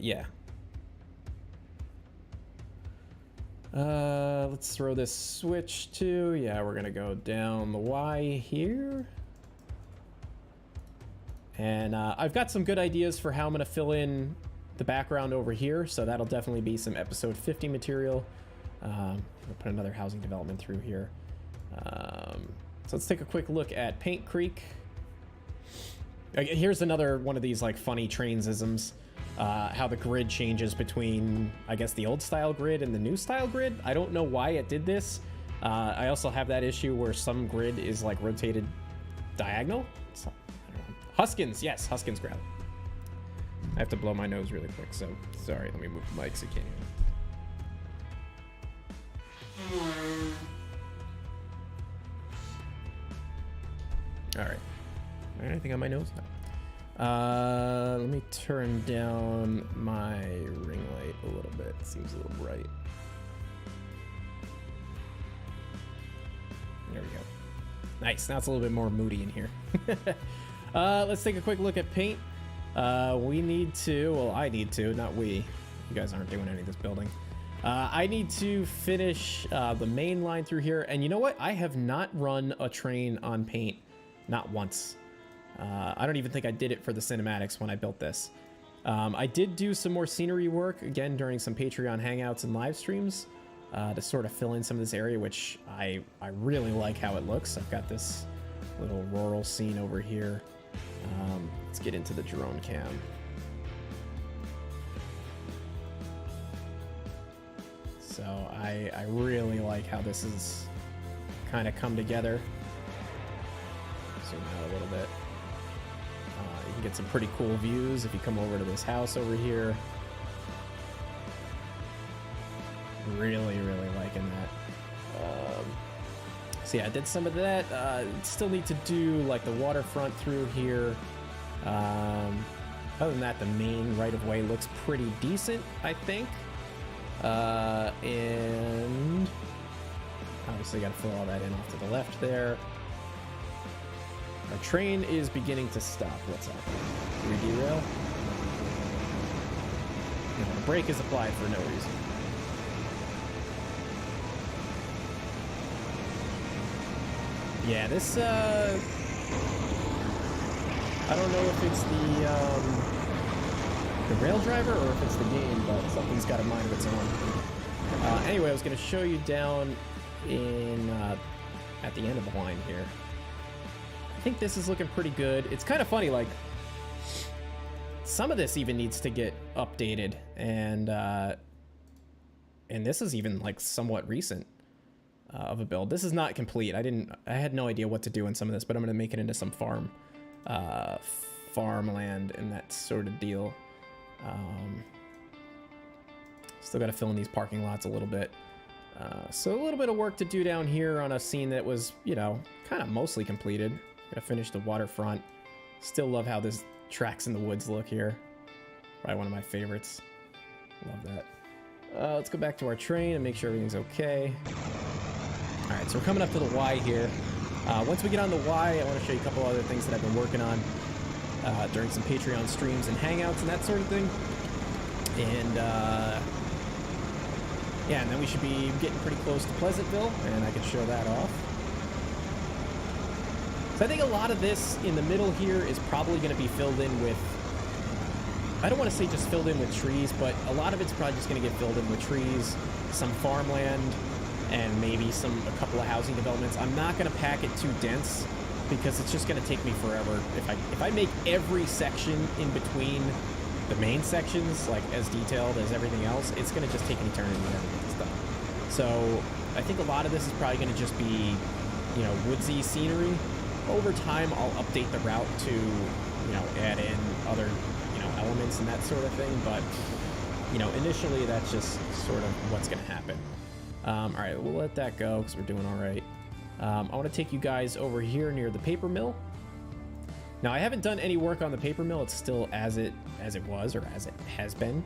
yeah. Let's throw this switch to, yeah, we're gonna go down the Y here. And I've got some good ideas for how I'm gonna fill in the background over here. So that'll definitely be some episode 50 material. We'll put another housing development through here. So let's take a quick look at Paint Creek. Here's another one of these like funny trainsisms. How the grid changes between, I guess, the old style grid and the new style grid. I don't know why it did this. I also have that issue where some grid is like rotated diagonal. So, I don't know. Huskins, yes, Huskins gravel. I have to blow my nose really quick, so sorry. Let me move the mic so you can't hear me. All right. Anything on my nose? No. Let me turn down my ring light a little bit. It seems a little bright. There we go. Nice. Now it's a little bit more moody in here. Let's take a quick look at paint. We need to, well, I need to, not we. You guys aren't doing any of this building. I need to finish the main line through here. And you know what? I have not run a train on paint. Not once. I don't even think I did it for the cinematics when I built this. I did do some more scenery work, again, during some Patreon hangouts and live streams. to sort of fill in some of this area, which I really like how it looks. I've got this little rural scene over here. Let's get into the drone cam. So I really like how this is kind of come together. Zoom out a little bit. You can get some pretty cool views if you come over to this house over here. Really liking that. So yeah, I did some of that. Still need to do like the waterfront through here. Other than that, the main right-of-way looks pretty decent, I think. And obviously got to fill all that in off to the left there. Our train is beginning to stop. What's happening? Do we derail? No, the brake is applied for no reason. Yeah, this, I don't know if it's the rail driver or if it's the game, but something's got a mind of its own. Anyway, I was going to show you down in, at the end of the line here. I think this is looking pretty good. It's kind of funny, like, some of this even needs to get updated, and this is even, like, somewhat recent. Of a build. This is not complete. I had no idea what to do in some of this, but I'm going to make it into some farmland and that sort of deal. Still got to fill in these parking lots a little bit. So a little bit of work to do down here on a scene that was, you know, kind of mostly completed. Got to finish the waterfront. Still love how this tracks in the woods look here. Probably one of my favorites. Love that. Let's go back to our train and make sure everything's okay. All right, so we're coming up to the Y here. Once we get on the Y, I want to show you a couple other things that I've been working on during some Patreon streams and hangouts and that sort of thing. And yeah, and then we should be getting pretty close to Pleasantville, and I can show that off. So I think a lot of this in the middle here is probably going to be filled in with, I don't want to say just filled in with trees, but a lot of it's probably just going to get filled in with trees, some farmland, and maybe a couple of housing developments. I'm not going to pack it too dense because it's just going to take me forever. If I make every section in between the main sections like as detailed as everything else, it's going to just take an eternity to get this done. So I think a lot of this is probably going to just be, you know, woodsy scenery. Over time, I'll update the route to, you know, add in other, you know, elements and that sort of thing. But, you know, initially that's just sort of what's going to happen. All right, we'll let that go because we're doing all right. I want to take you guys over here near the paper mill. Now, I haven't done any work on the paper mill. It's still as it was, or as it has been,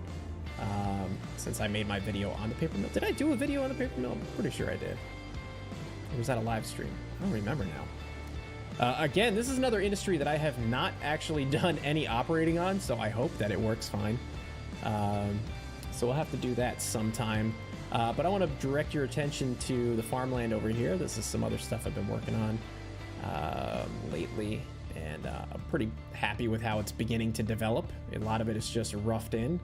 since I made my video on the paper mill. Did I do a video on the paper mill? I'm pretty sure I did. Or was that a live stream? I don't remember now. Again, this is another industry that I have not actually done any operating on, so I hope that it works fine. So we'll have to do that sometime. But I want to direct your attention to the farmland over here. This is some other stuff I've been working on lately, and I'm pretty happy with how it's beginning to develop. A lot of it is just roughed in,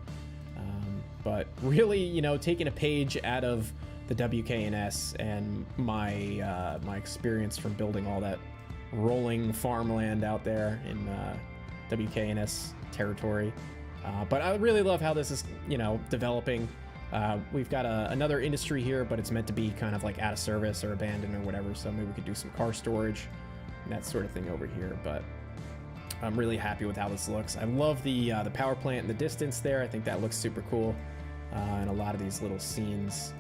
but really, you know, taking a page out of the WKNS and my my experience from building all that rolling farmland out there in WKNS territory. But I really love how this is, you know, developing. We've got another industry here, but it's meant to be kind of like out of service or abandoned or whatever, so maybe we could do some car storage and that sort of thing over here. But I'm really happy with how this looks. I love the power plant in the distance there. I think that looks super cool. And a lot of these little scenes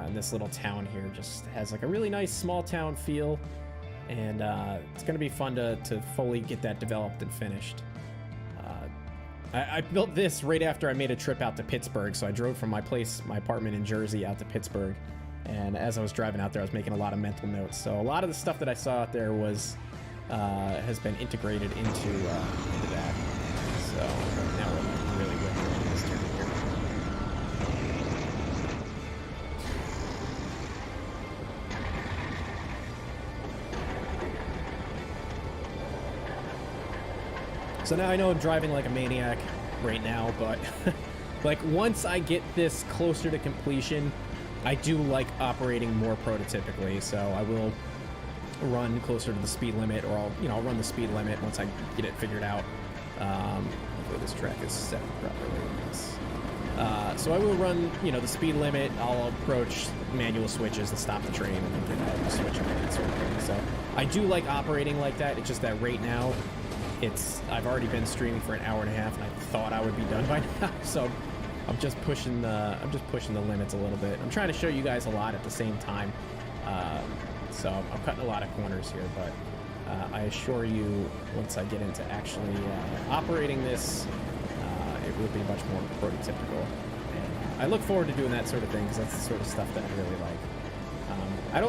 in this little town here just has like a really nice small town feel, and it's going to be fun to fully get that developed and finished. I built this right after I made a trip out to Pittsburgh. So I drove from my apartment in Jersey out to Pittsburgh. And as I was driving out there, I was making a lot of mental notes. So a lot of the stuff that I saw out there has been integrated into that. So now we're really working on this turn here. So now I know I'm driving like a maniac right now, but like once I get this closer to completion, I do like operating more prototypically, so I will run closer to the speed limit, or I'll run the speed limit once I get it figured out. Hopefully this track is set properly. So I will run, the speed limit. I'll approach manual switches to stop the train and then get out the switch and that sort of thing. So I do like operating like that. It's just that right now, I've already been streaming for an hour and a half, and I thought I would be done by now. So I'm just pushing the limits a little bit. I'm trying to show you guys a lot at the same time. So I'm cutting a lot of corners here, but I assure you, once I get into actually operating this, it will be much more prototypical. And I look forward to doing that sort of thing, because that's the sort of stuff that I really like. I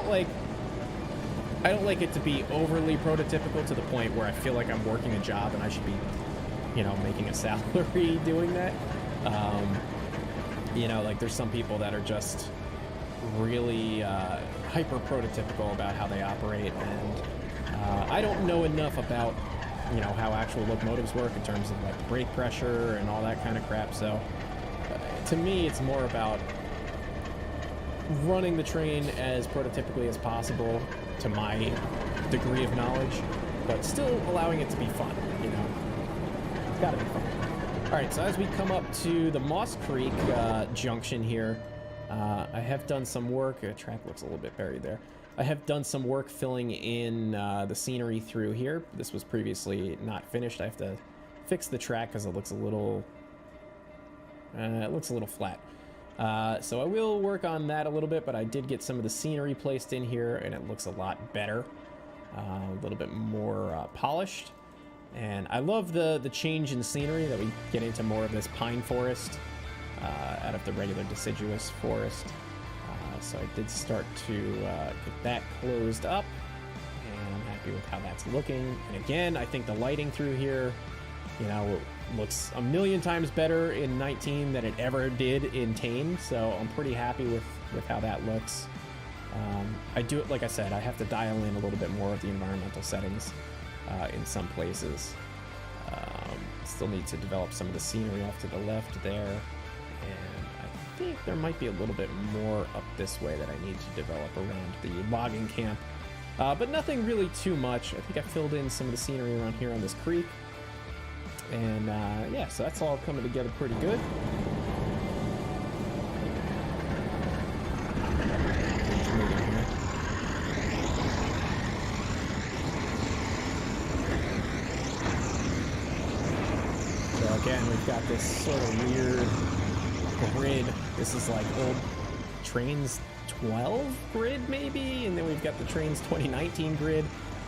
don't like it to be overly prototypical to the point where I feel like I'm working a job and I should be, making a salary doing that. Like there's some people that are just really hyper prototypical about how they operate, and I don't know enough about how actual locomotives work in terms of like brake pressure and all that kind of crap. So to me, it's more about running the train as prototypically as possible to my degree of knowledge, but still allowing it to be fun. It's got to be fun. All right, so as we come up to the Moss Creek junction here, I have done some work. The track looks a little bit buried there. I have done some work filling in the scenery through here. This was previously not finished. I have to fix the track because it looks a little flat. So I will work on that a little bit, but I did get some of the scenery placed in here, and it looks a lot better, a little bit more polished. And I love the change in scenery that we get into more of this pine forest out of the regular deciduous forest. So I did start to get that closed up, and I'm happy with how that's looking. And again, I think the lighting through here, looks a million times better in 19 than it ever did in Tame. So I'm pretty happy with how that looks. I do it, like I said, I have to dial in a little bit more of the environmental settings in some places. Still need to develop some of the scenery off to the left there. And I think there might be a little bit more up this way that I need to develop around the logging camp. But nothing really too much. I think I filled in some of the scenery around here on this creek. And yeah, so that's all coming together pretty good. So again, we've got this sort of weird grid. This is like old Trains 12 grid maybe, and then we've got the Trains 2019 grid.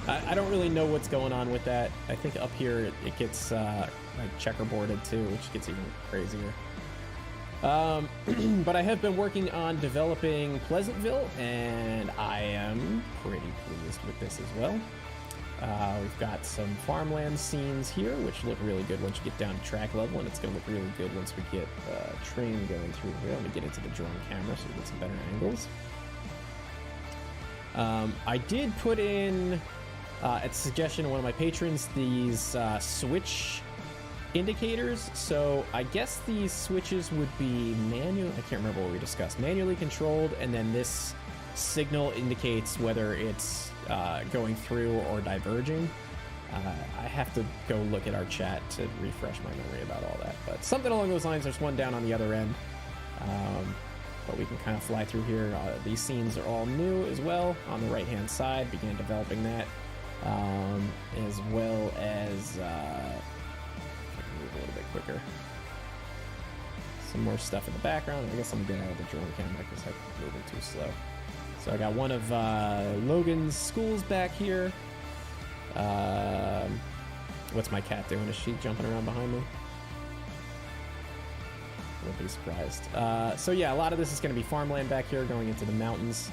I don't really know what's going on with that. I think up here it gets like checkerboarded too, which gets even crazier. But I have been working on developing Pleasantville, and I am pretty pleased with this as well. We've got some farmland scenes here, which look really good once you get down to track level, and it's going to look really good once we get a train going through here. Let me get into the drone camera so we get some better angles. I did put in, at the suggestion of one of my patrons, these switch indicators. So I guess these switches would be manual. I can't remember what we discussed. Manually controlled, and then this signal indicates whether it's going through or diverging. I have to go look at our chat to refresh my memory about all that, but something along those lines. There's one down on the other end, but we can kind of fly through here. These scenes are all new as well. On the right hand side, began developing that, as well as I can move a little bit quicker. Some more stuff in the background. I guess I'm getting out of the drone camera because I'm moving too slow. So I got one of Logan's schools back here. What's my cat doing? Is she jumping around behind me? Wouldn't be surprised. So yeah, a lot of this is going to be farmland back here going into the mountains.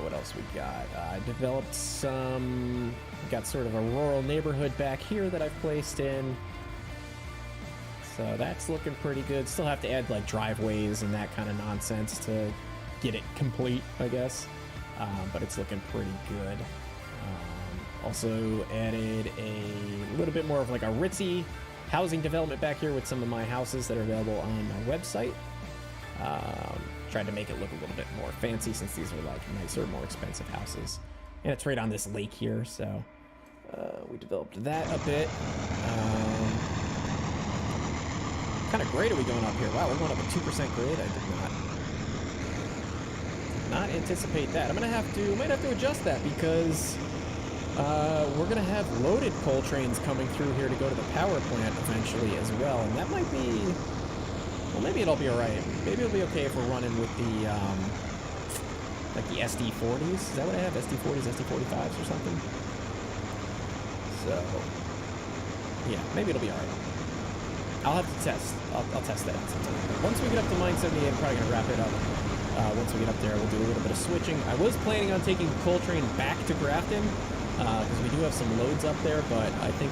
What else we got? I developed some... got sort of a rural neighborhood back here that I've placed in. So that's looking pretty good. Still have to add like driveways and that kind of nonsense to get it complete, I guess. But it's looking pretty good. Also added a little bit more of like a ritzy housing development back here with some of my houses that are available on my website. Tried to make it look a little bit more fancy since these are like nicer, more expensive houses. And it's right on this lake here, so we developed that a bit. What kind of grade are we going up here? Wow, we're going up a 2% grade. I did not anticipate that. Might have to adjust that because we're gonna have loaded coal trains coming through here to go to the power plant eventually as well, and that might be. Well, maybe it'll be all right. Maybe it'll be okay if we're running with the like the SD40s. Is that what I have? SD40s, SD45s, or something. So yeah, maybe it'll be all right. I'll have to test. I'll test that out sometime. But once we get up to Mine 78, I'm probably gonna wrap it up. Once we get up there, we'll do a little bit of switching. I was planning on taking the coal train back to Grafton because we do have some loads up there, but I think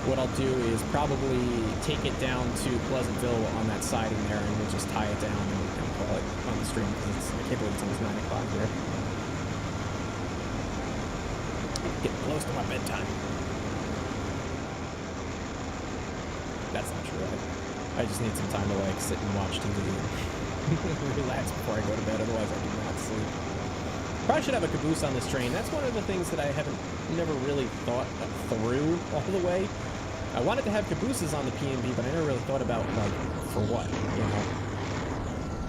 what I'll do is probably take it down to Pleasantville on that siding there, and we'll just tie it down and call it on the stream because I can't believe it's almost 9 o'clock here. Getting close to my bedtime. That's not true. I just need some time to like sit and watch TV and relax before I go to bed. Otherwise, I do not sleep. Probably should have a caboose on this train. That's one of the things that I never really thought through all the way. I wanted to have cabooses on the PNB, but I never really thought about like for what,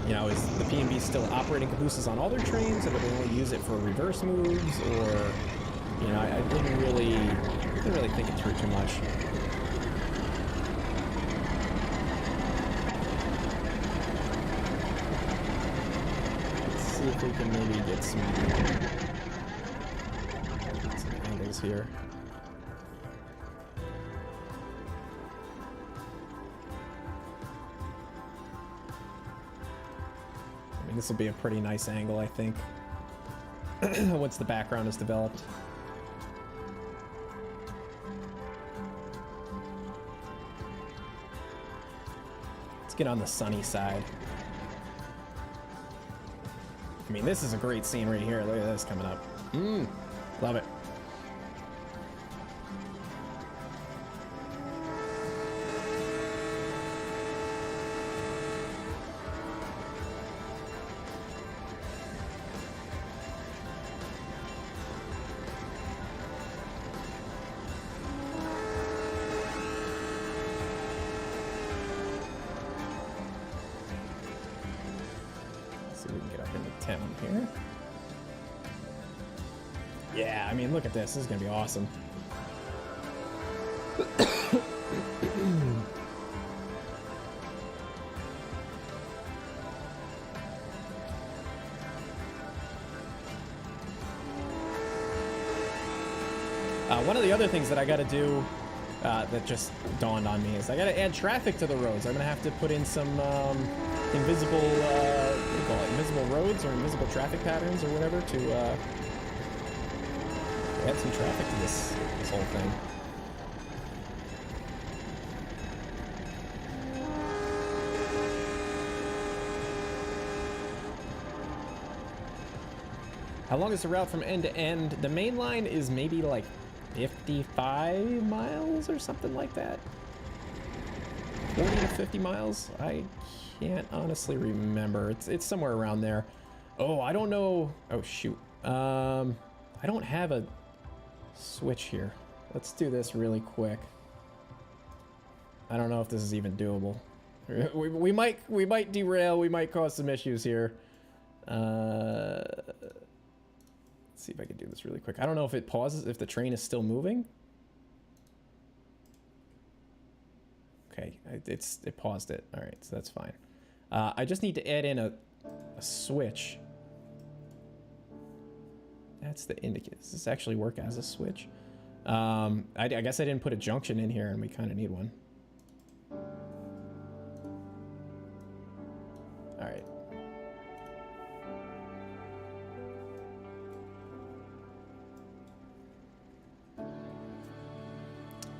you know, is the PNB still operating cabooses on all their trains, or do they only use it for reverse moves, or you know, I didn't really think it through too much. Let's see if we can maybe get some angles here. This will be a pretty nice angle, I think, once the background is developed. Let's get on the sunny side. I mean, this is a great scene right here. Look at this coming up. Love it. Yeah, I mean, look at this. This is going to be awesome. One of the other things that I got to do that just dawned on me is I got to add traffic to the roads. I'm going to have to put in some invisible, what do you call it? Invisible roads or invisible traffic patterns or whatever to add some traffic to this whole thing. How long is the route from end to end? The main line is maybe like 55 miles or something like that. 40 to 50 miles? I can't honestly remember. It's somewhere around there. Oh, I don't know. Oh, shoot. I don't have a switch here. Let's do this really quick. I don't know if this is even doable. We might derail. We might cause some issues here. Let's see if I can do this really quick. I don't know if it pauses, if the train is still moving. Okay, it paused it. All right, so that's fine. I just need to add in a switch. That's the indicator. Does this actually work as a switch? I guess I didn't put a junction in here, and we kind of need one. All right.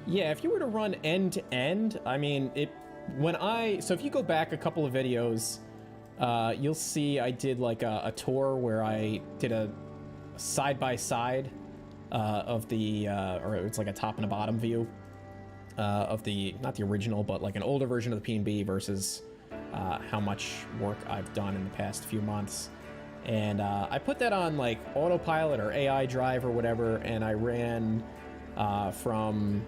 Yeah, if you were to run end to end, I mean, so if you go back a couple of videos, you'll see I did like a tour where I did a side by side of the, or it's like a top and a bottom view of the, not the original, but like an older version of the P&B versus how much work I've done in the past few months. And I put that on like autopilot or AI drive or whatever, and I ran from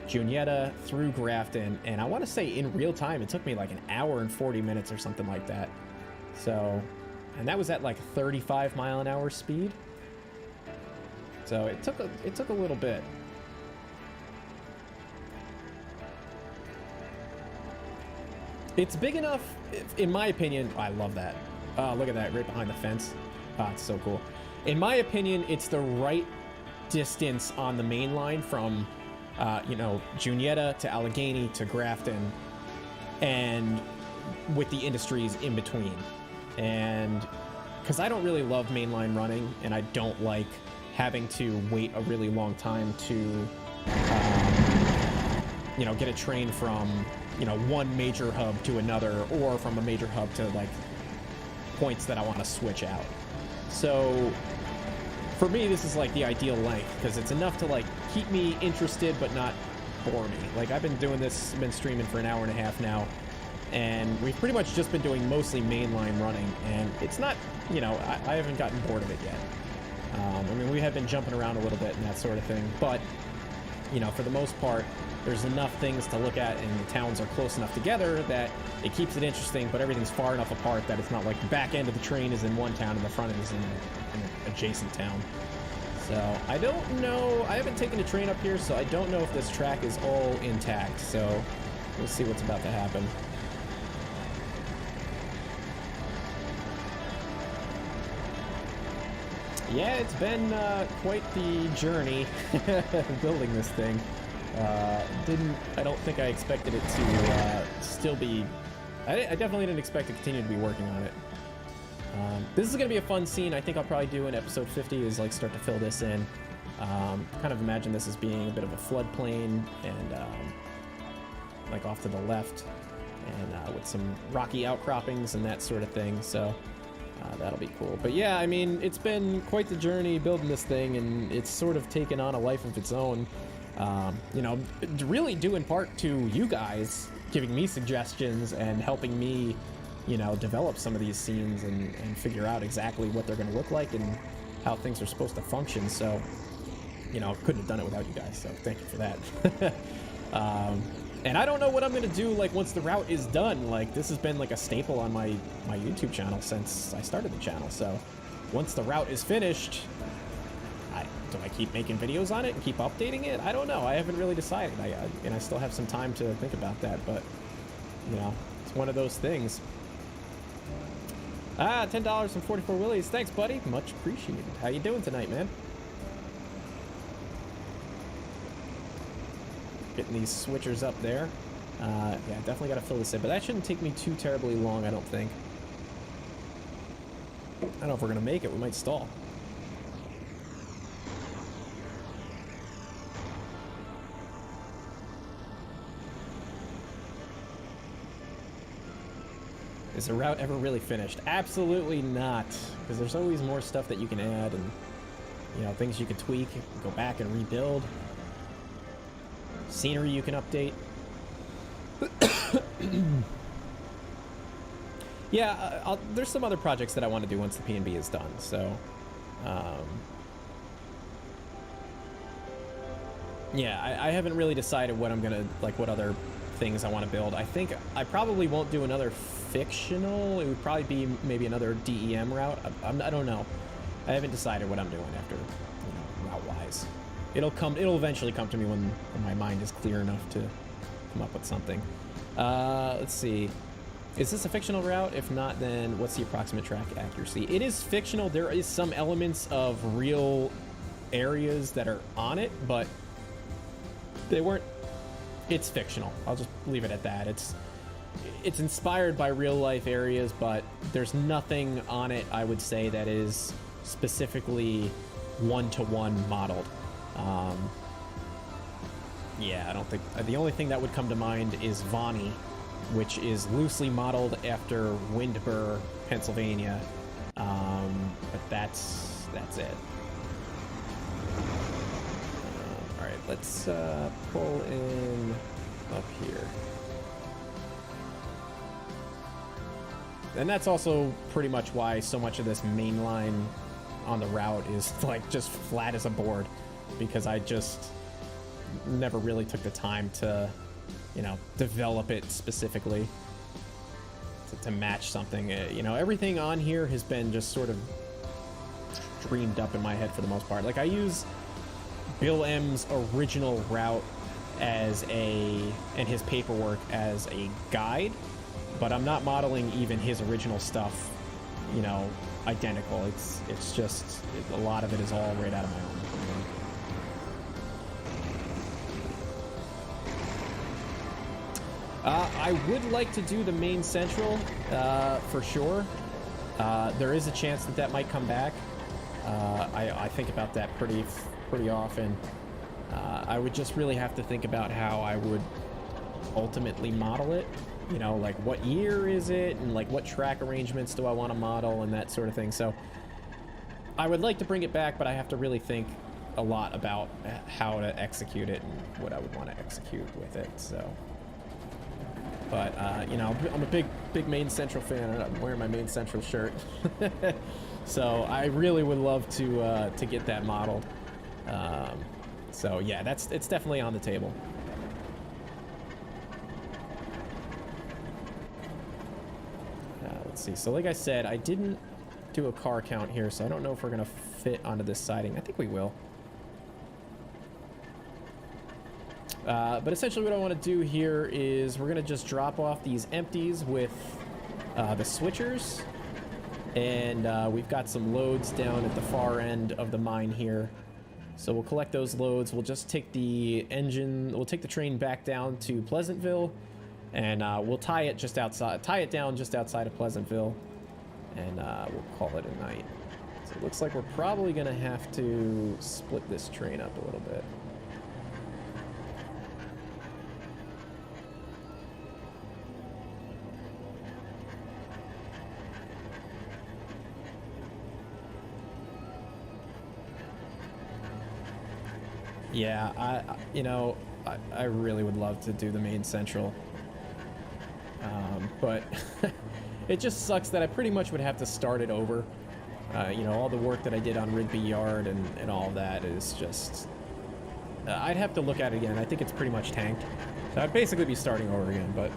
Juniata through Grafton, and I want to say in real time it took me like an hour and 40 minutes or something like that. So, and that was at like 35 mile an hour speed. So it took a little bit. It's big enough, in my opinion. I love that. Look at that, right behind the fence. It's so cool. In my opinion, it's the right distance on the main line from, you know, Juniata to Allegheny to Grafton, and with the industries in between. And because I don't really love mainline running, and I don't like having to wait a really long time to, you know, get a train from, you know, one major hub to another, or from a major hub to like points that I want to switch out. So for me, this is like the ideal length, because it's enough to like keep me interested but not bore me. Like, I've been doing this, been streaming for an hour and a half now, and we've pretty much just been doing mostly mainline running, and it's not, you know, I haven't gotten bored of it yet. I mean, we have been jumping around a little bit and that sort of thing, but, you know, for the most part, there's enough things to look at, and the towns are close enough together that it keeps it interesting, but everything's far enough apart that it's not like the back end of the train is in one town and the front end is in an adjacent town. So I don't know, I haven't taken a train up here, so I don't know if this track is all intact, so we'll see what's about to happen. Yeah, it's been quite the journey building this thing. I don't think I expected it to still be, I definitely didn't expect to continue to be working on it. This is going to be a fun scene. I think I'll probably do in episode 50 is like start to fill this in. Kind of imagine this as being a bit of a floodplain, and like off to the left, and with some rocky outcroppings and that sort of thing. So that'll be cool. But yeah, I mean, it's been quite the journey building this thing, and it's sort of taken on a life of its own. You know, really due in part to you guys giving me suggestions and helping me, you know, develop some of these scenes and figure out exactly what they're going to look like and how things are supposed to function. So, you know, couldn't have done it without you guys, so thank you for that. And I don't know what I'm going to do, like, once the route is done. Like, this has been like a staple on my YouTube channel since I started the channel. So once the route is finished, do I keep making videos on it and keep updating it? I don't know. I haven't really decided. And I still have some time to think about that, but, you know, it's one of those things. $10 from 44 Willies. Thanks, buddy. Much appreciated. How you doing tonight, man? Getting these switchers up there. Yeah, definitely got to fill this in, but that shouldn't take me too terribly long, I don't think. I don't know if we're going to make it. We might stall. Is the route ever really finished? Absolutely not, because there's always more stuff that you can add, and, you know, things you can tweak, go back and rebuild. Scenery you can update. Yeah, there's some other projects that I want to do once the P&B is done, so yeah, I haven't really decided what I'm gonna, like, what other things I want to build. I think I probably won't do another fictional. It would probably be maybe another DEM route. I don't know. I haven't decided what I'm doing after, you know, route-wise. It'll eventually come to me when my mind is clear enough to come up with something. Let's see. Is this a fictional route? If not, then what's the approximate track accuracy? It is fictional. There is some elements of real areas that are on it, but they weren't. It's fictional. I'll just leave it at that. It's inspired by real life areas, but there's nothing on it, I would say, that is specifically one-to-one modeled. Yeah, I don't think... The only thing that would come to mind is Vonnie, which is loosely modeled after Windber, Pennsylvania. But that's it. All right, let's pull in up here. And that's also pretty much why so much of this main line on the route is like just flat as a board, because I just never really took the time to, you know, develop it specifically to match something. You know, everything on here has been just sort of dreamed up in my head for the most part. Like I use Bill M's original route as and his paperwork as a guide, but I'm not modeling even his original stuff, you know, identical. It's just a lot of it is all right out of my own. I would like to do the main central for sure. There is a chance that might come back. I think about that pretty often. I would just really have to think about how I would ultimately model it. You know, like what year is it, and like what track arrangements do I want to model, and that sort of thing. So I would like to bring it back, but I have to really think a lot about how to execute it and what I would want to execute with it. So, but you know, I'm a big Main Central fan, and I'm wearing my Main Central shirt. So I really would love to get that modeled. So yeah, it's definitely on the table. Let's see. So like I said, I didn't do a car count here, so I don't know if we're gonna fit onto this siding. I think we will. But essentially what I want to do here is we're gonna just drop off these empties with the switchers, and we've got some loads down at the far end of the mine here. So we'll collect those loads. We'll just take the train back down to Pleasantville, and we'll tie it down just outside of Pleasantville, and we'll call it a night. So it looks like we're probably gonna have to split this train up a little bit. Yeah, I really would love to do the Main Central, but it just sucks that I pretty much would have to start it over. You know, all the work that I did on Rigby Yard and all that is just... I'd have to look at it again. I think it's pretty much tanked. So I'd basically be starting over again, but...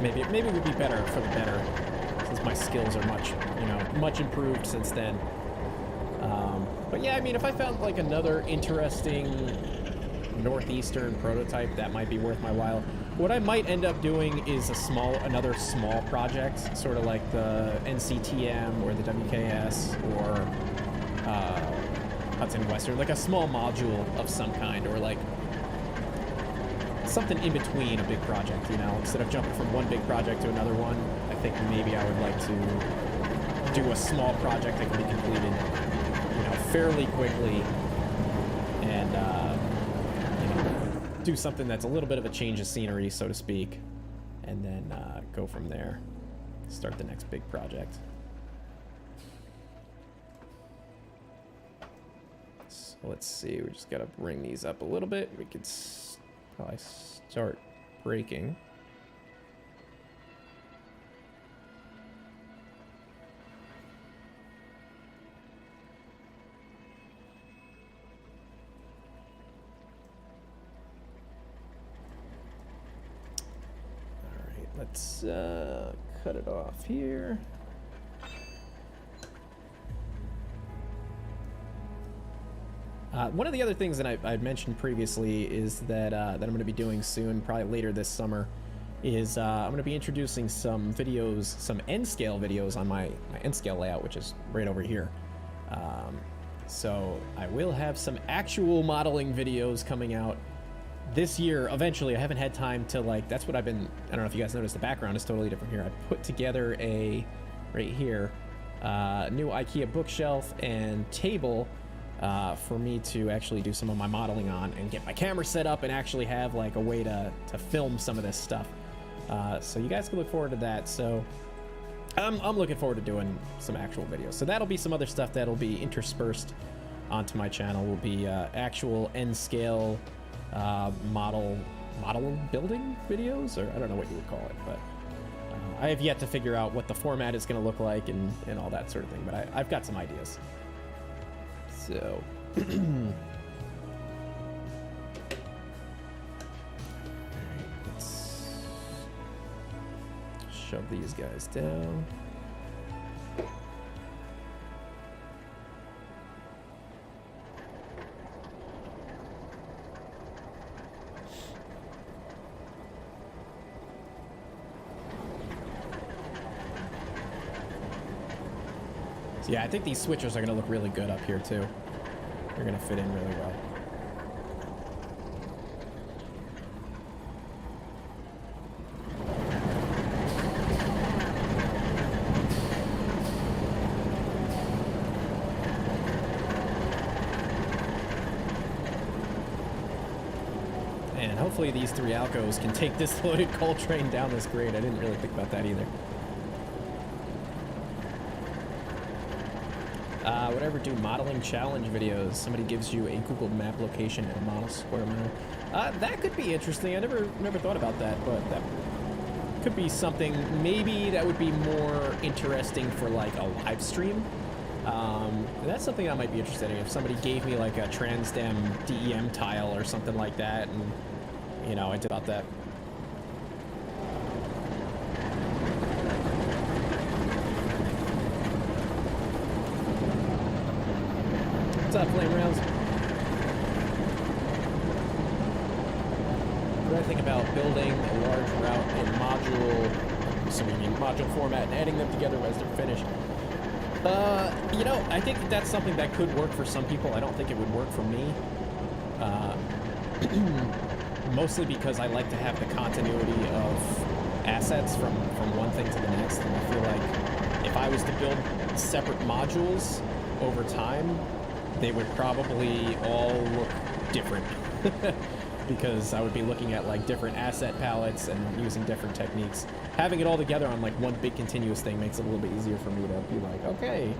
Maybe it would be better for the better, since my skills are much improved since then. But yeah, I mean, if I found like another interesting northeastern prototype, that might be worth my while. What I might end up doing is another small project, sort of like the NCTM or the WKS or Hudson Western, like a small module of some kind, or like something in between a big project, you know, instead of jumping from one big project to another one. I think maybe I would like to do a small project that can be completed, you know, fairly quickly, and you know, do something that's a little bit of a change of scenery, so to speak, and then go from there, start the next big project. So let's see, we just gotta bring these up a little bit. We could probably start braking. Let's cut it off here. One of the other things that I'd mentioned previously is that I'm going to be doing soon, probably later this summer, is I'm going to be introducing some videos, some N-scale videos on my N-scale layout, which is right over here. So I will have some actual modeling videos coming out this year eventually. I haven't had time to, like, that's what I've been, I don't know if you guys noticed, the background is totally different here. I put together right here, new IKEA bookshelf and table for me to actually do some of my modeling on and get my camera set up and actually have like a way to film some of this stuff. So you guys can look forward to that. So I'm looking forward to doing some actual videos. So that'll be some other stuff that'll be interspersed onto my channel. Will be actual end scale model building videos, or I don't know what you would call it, but I have yet to figure out what the format is going to look like and all that sort of thing. But I've got some ideas. So. Let's shove these guys down. So yeah, I think these switchers are going to look really good up here too. They're going to fit in really well. And hopefully these 3 Alcos can take this loaded coal train down this grade. I didn't really think about that either. Whatever, do modeling challenge videos. Somebody gives you a Google Map location and a model square mile. That could be interesting. I never thought about that, but that could be something maybe that would be more interesting for like a live stream. That's something I might be interested in. If somebody gave me like a Transdem DEM tile or something like that, and you know, I did about that. What's up, Flame Rails? What do I think about building a large route in module, assuming in module format, and adding them together as they're finished? You know, I think that's something that could work for some people. I don't think it would work for me. Mostly because I like to have the continuity of assets from one thing to the next, and I feel like if I was to build separate modules over time, they would probably all look different because I would be looking at like different asset palettes and using different techniques. Having it all together on like one big continuous thing makes it a little bit easier for me to be like, okay,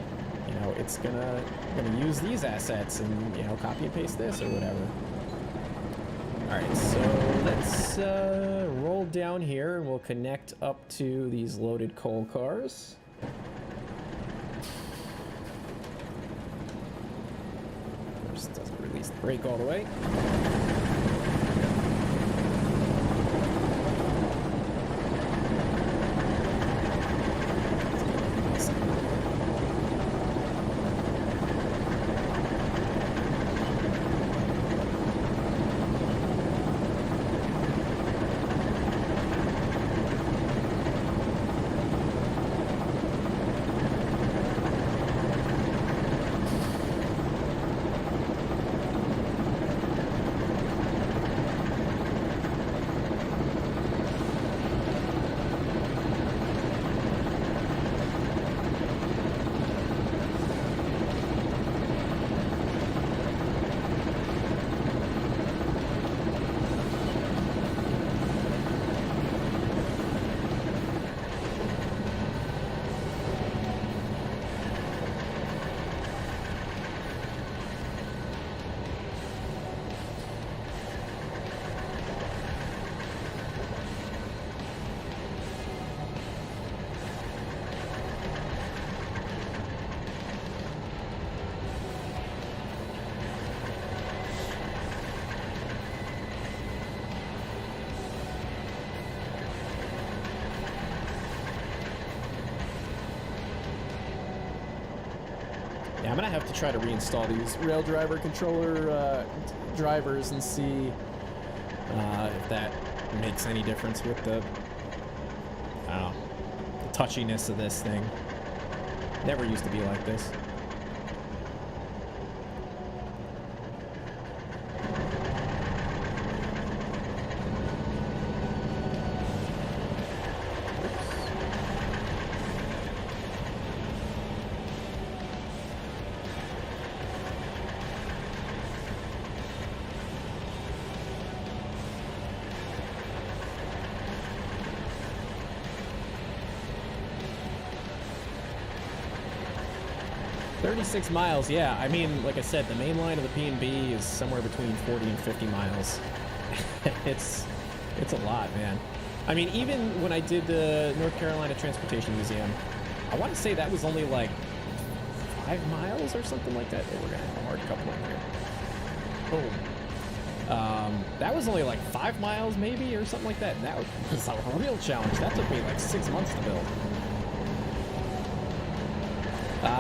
you know, it's gonna use these assets and, you know, copy and paste this or whatever. All right, so let's roll down here and we'll connect up to these loaded coal cars. Doesn't release the brake all the way. Yeah, I'm gonna have to try to reinstall these rail driver controller drivers and see if that makes any difference with the, I don't know, the touchiness of this thing. Never used to be like this. 36 miles, yeah. I mean, like I said, the main line of the P&B is somewhere between 40 and 50 miles. It's a lot, man. I mean, even when I did the North Carolina Transportation Museum, I want to say that was only like 5 miles or something like that. Oh, we're gonna have a hard couple in here. Boom. That was only like 5 miles maybe or something like that. And that was a real challenge. That took me like 6 months to build.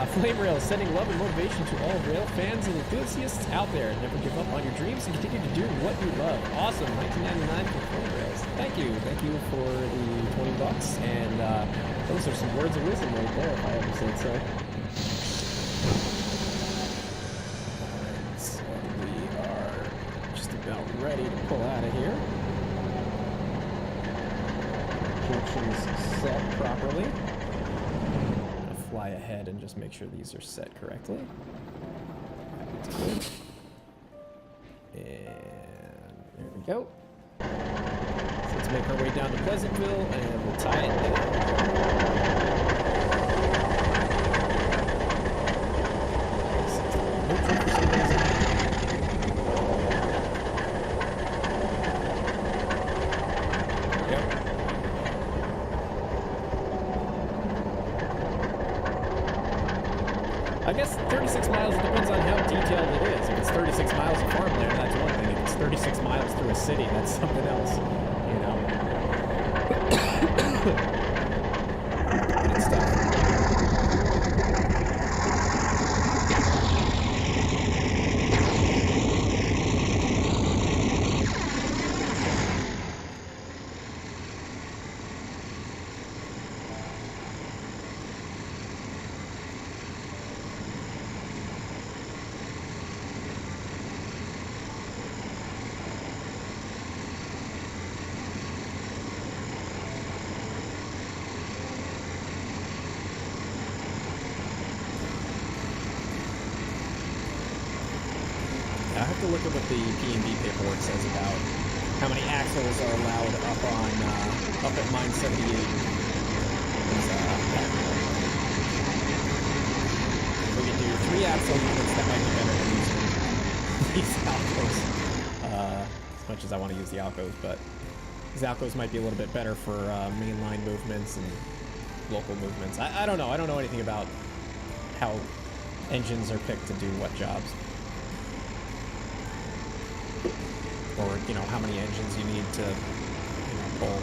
Flame Rail sending love and motivation to all rail fans and enthusiasts out there. Never give up on your dreams and continue to do what you love. Awesome. 1999 for Flame Rails. Thank you. Thank you for the $20. And those are some words of wisdom right there, if I ever said so. Alright, so we are just about ready to pull out of here. Junction's set properly. Fly ahead and just make sure these are set correctly. And there we go. So let's make our way down to Pleasantville and we'll tie it down. I guess 36 miles, it depends on how detailed it is. If it's 36 miles of farmland, that's one thing. If it's 36 miles through a city, that's something else, you know? Good stuff. I have to look at what the P&B paperwork says about how many axles are allowed up at mine 78. If we can do 3 axle units, that might be better than these Alcos. As much as I want to use the Alcos, but these Alcos might be a little bit better for mainline movements and local movements. I don't know. I don't know anything about how engines are picked to do what jobs. Or, you know, how many engines you need to, you know, pull.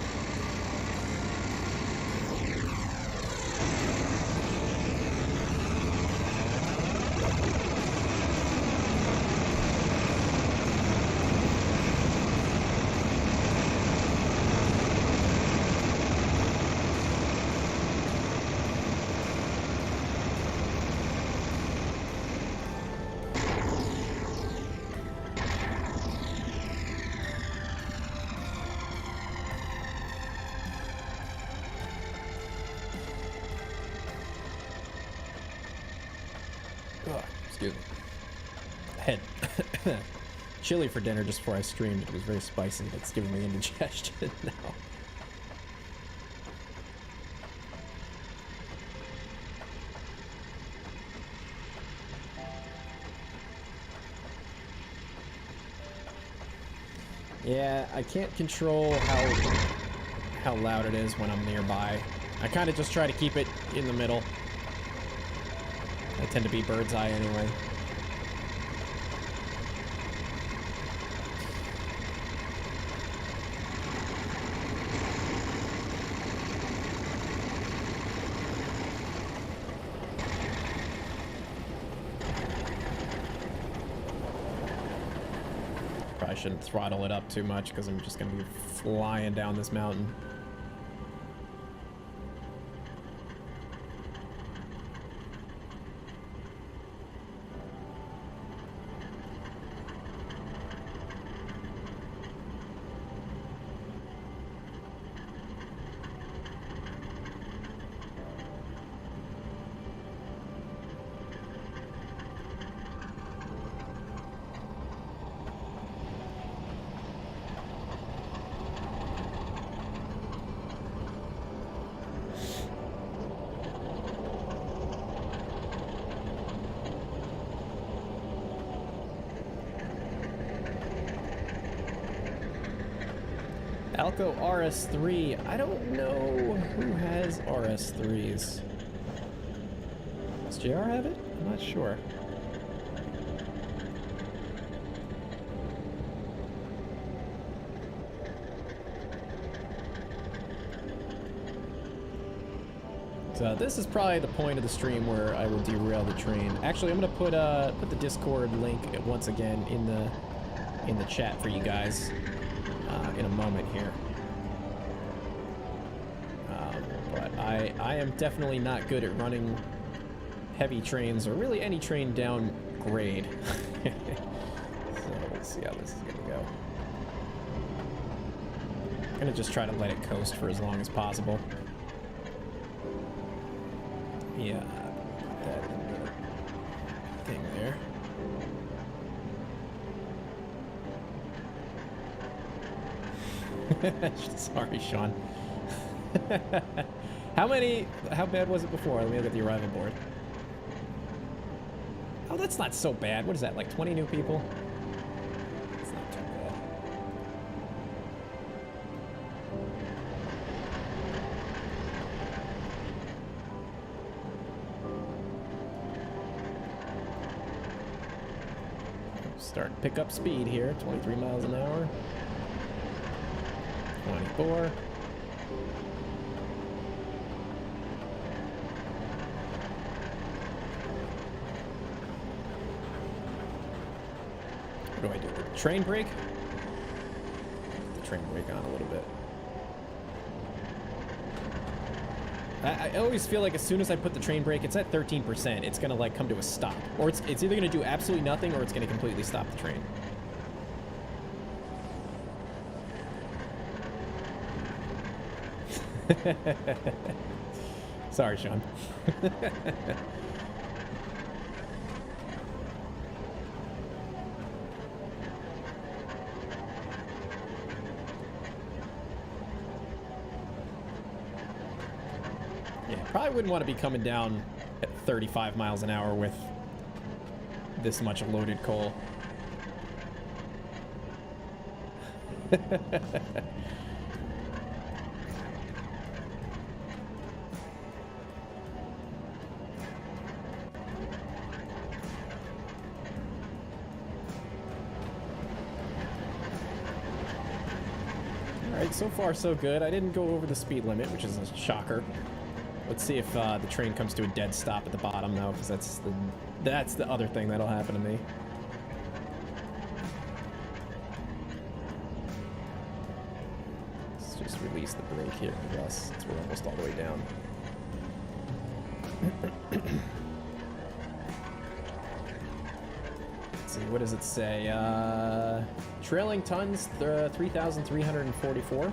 Excuse me. Had chili for dinner just before I streamed. It was very spicy. It's giving me indigestion now. Yeah, I can't control how loud it is when I'm nearby. I kind of just try to keep it in the middle. I tend to be bird's eye anyway. Probably shouldn't throttle it up too much because I'm just going to be flying down this mountain. Alco RS3. I don't know who has RS3s. Does JR have it? I'm not sure. So this is probably the point of the stream where I will derail the train. Actually, I'm gonna put the Discord link once again in the chat for you guys in a moment here. But I am definitely not good at running heavy trains or really any train down grade. So let's see how this is gonna go. I'm gonna just try to let it coast for as long as possible. Yeah, put that in the thing there. Sorry, Sean. How bad was it before? Let me look at the arrival board. Oh, that's not so bad. What is that, like 20 new people? It's not too bad. Start to pick up speed here. 23 miles an hour. 24. What do I do? The train brake? The train brake on a little bit. I always feel like as soon as I put the train brake, it's at 13%. It's gonna like come to a stop, or it's either gonna do absolutely nothing or it's gonna completely stop the train. Sorry, Sean. Probably wouldn't want to be coming down at 35 miles an hour with this much loaded coal. Alright, so far so good. I didn't go over the speed limit, which is a shocker. Let's see if the train comes to a dead stop at the bottom, though, because that's the other thing that'll happen to me. Let's just release the brake here, I guess, since we're almost all the way down. Let's see, what does it say? Trailing tons, 3,344.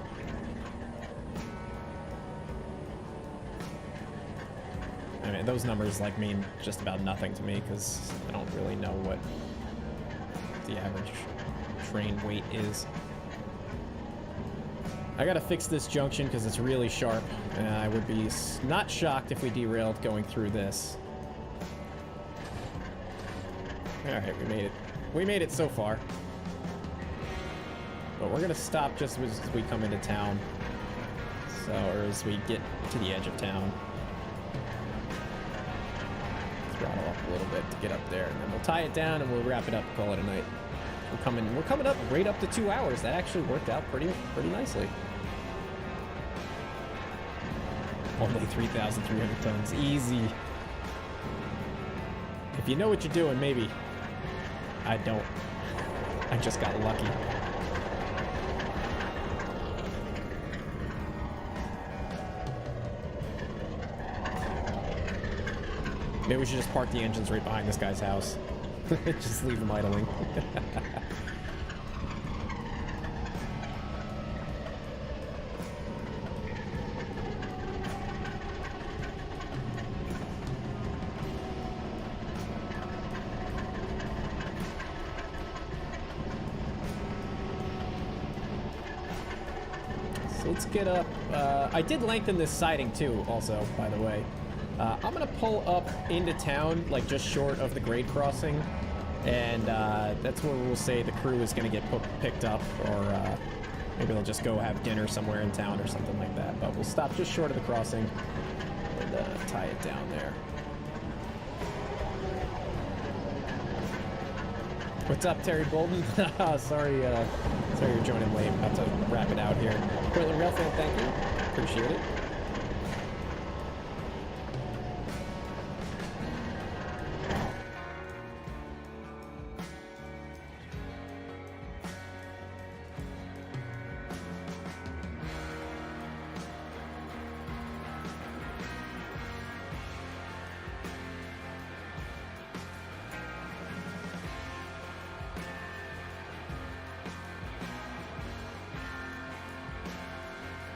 I mean, those numbers like mean just about nothing to me because I don't really know what the average train weight is. I gotta fix this junction because it's really sharp. I would be not shocked if we derailed going through this. Alright, we made it. We made it so far. But we're gonna stop just as we come into town. So, or as we get to the edge of town. Throttle up a little bit to get up there, and then we'll tie it down and we'll wrap it up and call it a night. We're coming up right up to 2 hours. That actually worked out pretty nicely. Only 3,300 tons. Easy. If you know what you're doing, maybe. I don't. I just got lucky. Maybe we should just park the engines right behind this guy's house. Just leave them idling. So let's get up. I did lengthen this siding too, also, by the way. I'm gonna pull up into town, like just short of the grade crossing, and that's where we'll say the crew is gonna get picked up, or Maybe they'll just go have dinner somewhere in town or something like that. But we'll stop just short of the crossing and tie it down there. What's up, Terry Bolden? sorry you're joining late. About to wrap it out here. Portland Rail fan, thank you. Appreciate it.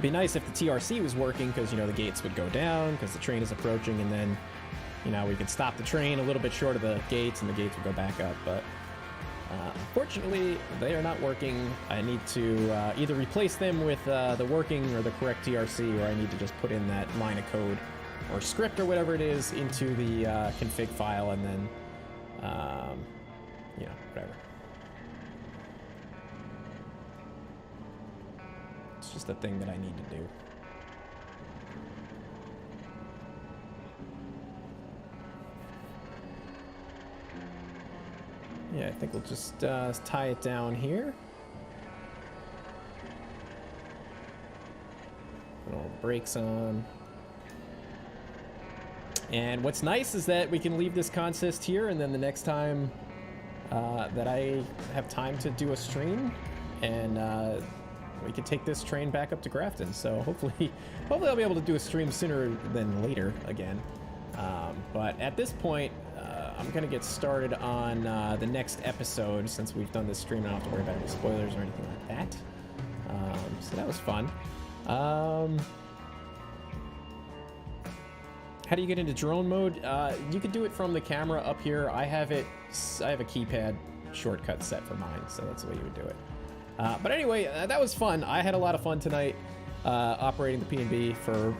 Be nice if the TRC was working, because you know the gates would go down because the train is approaching, and then you know we could stop the train a little bit short of the gates and the gates would go back up. But unfortunately they are not working. I need to either replace them with the working or the correct TRC, or I need to just put in that line of code or script or whatever it is into the config file, and then you know, whatever. It's just a thing that I need to do. Yeah, I think we'll just tie it down here. Put all the brakes on. And what's nice is that we can leave this consist here, and then the next time that I have time to do a stream, and we can take this train back up to Grafton. So hopefully I'll be able to do a stream sooner than later again. But at this point, I'm gonna get started on the next episode, since we've done this stream. I don't have to worry about any spoilers or anything like that. So that was fun. How do you get into drone mode? You can do it from the camera up here. I have a keypad shortcut set for mine, so that's the way you would do it. But anyway, that was fun. I had a lot of fun tonight operating the P&B for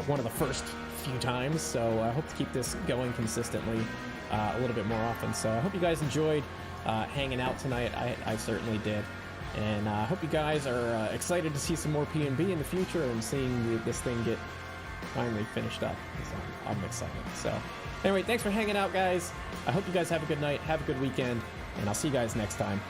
one of the first few times. So I hope to keep this going consistently a little bit more often. So I hope you guys enjoyed hanging out tonight. I certainly did. And I hope you guys are excited to see some more P&B in the future and seeing this thing get finally finished up. So I'm excited. So anyway, thanks for hanging out, guys. I hope you guys have a good night. Have a good weekend. And I'll see you guys next time.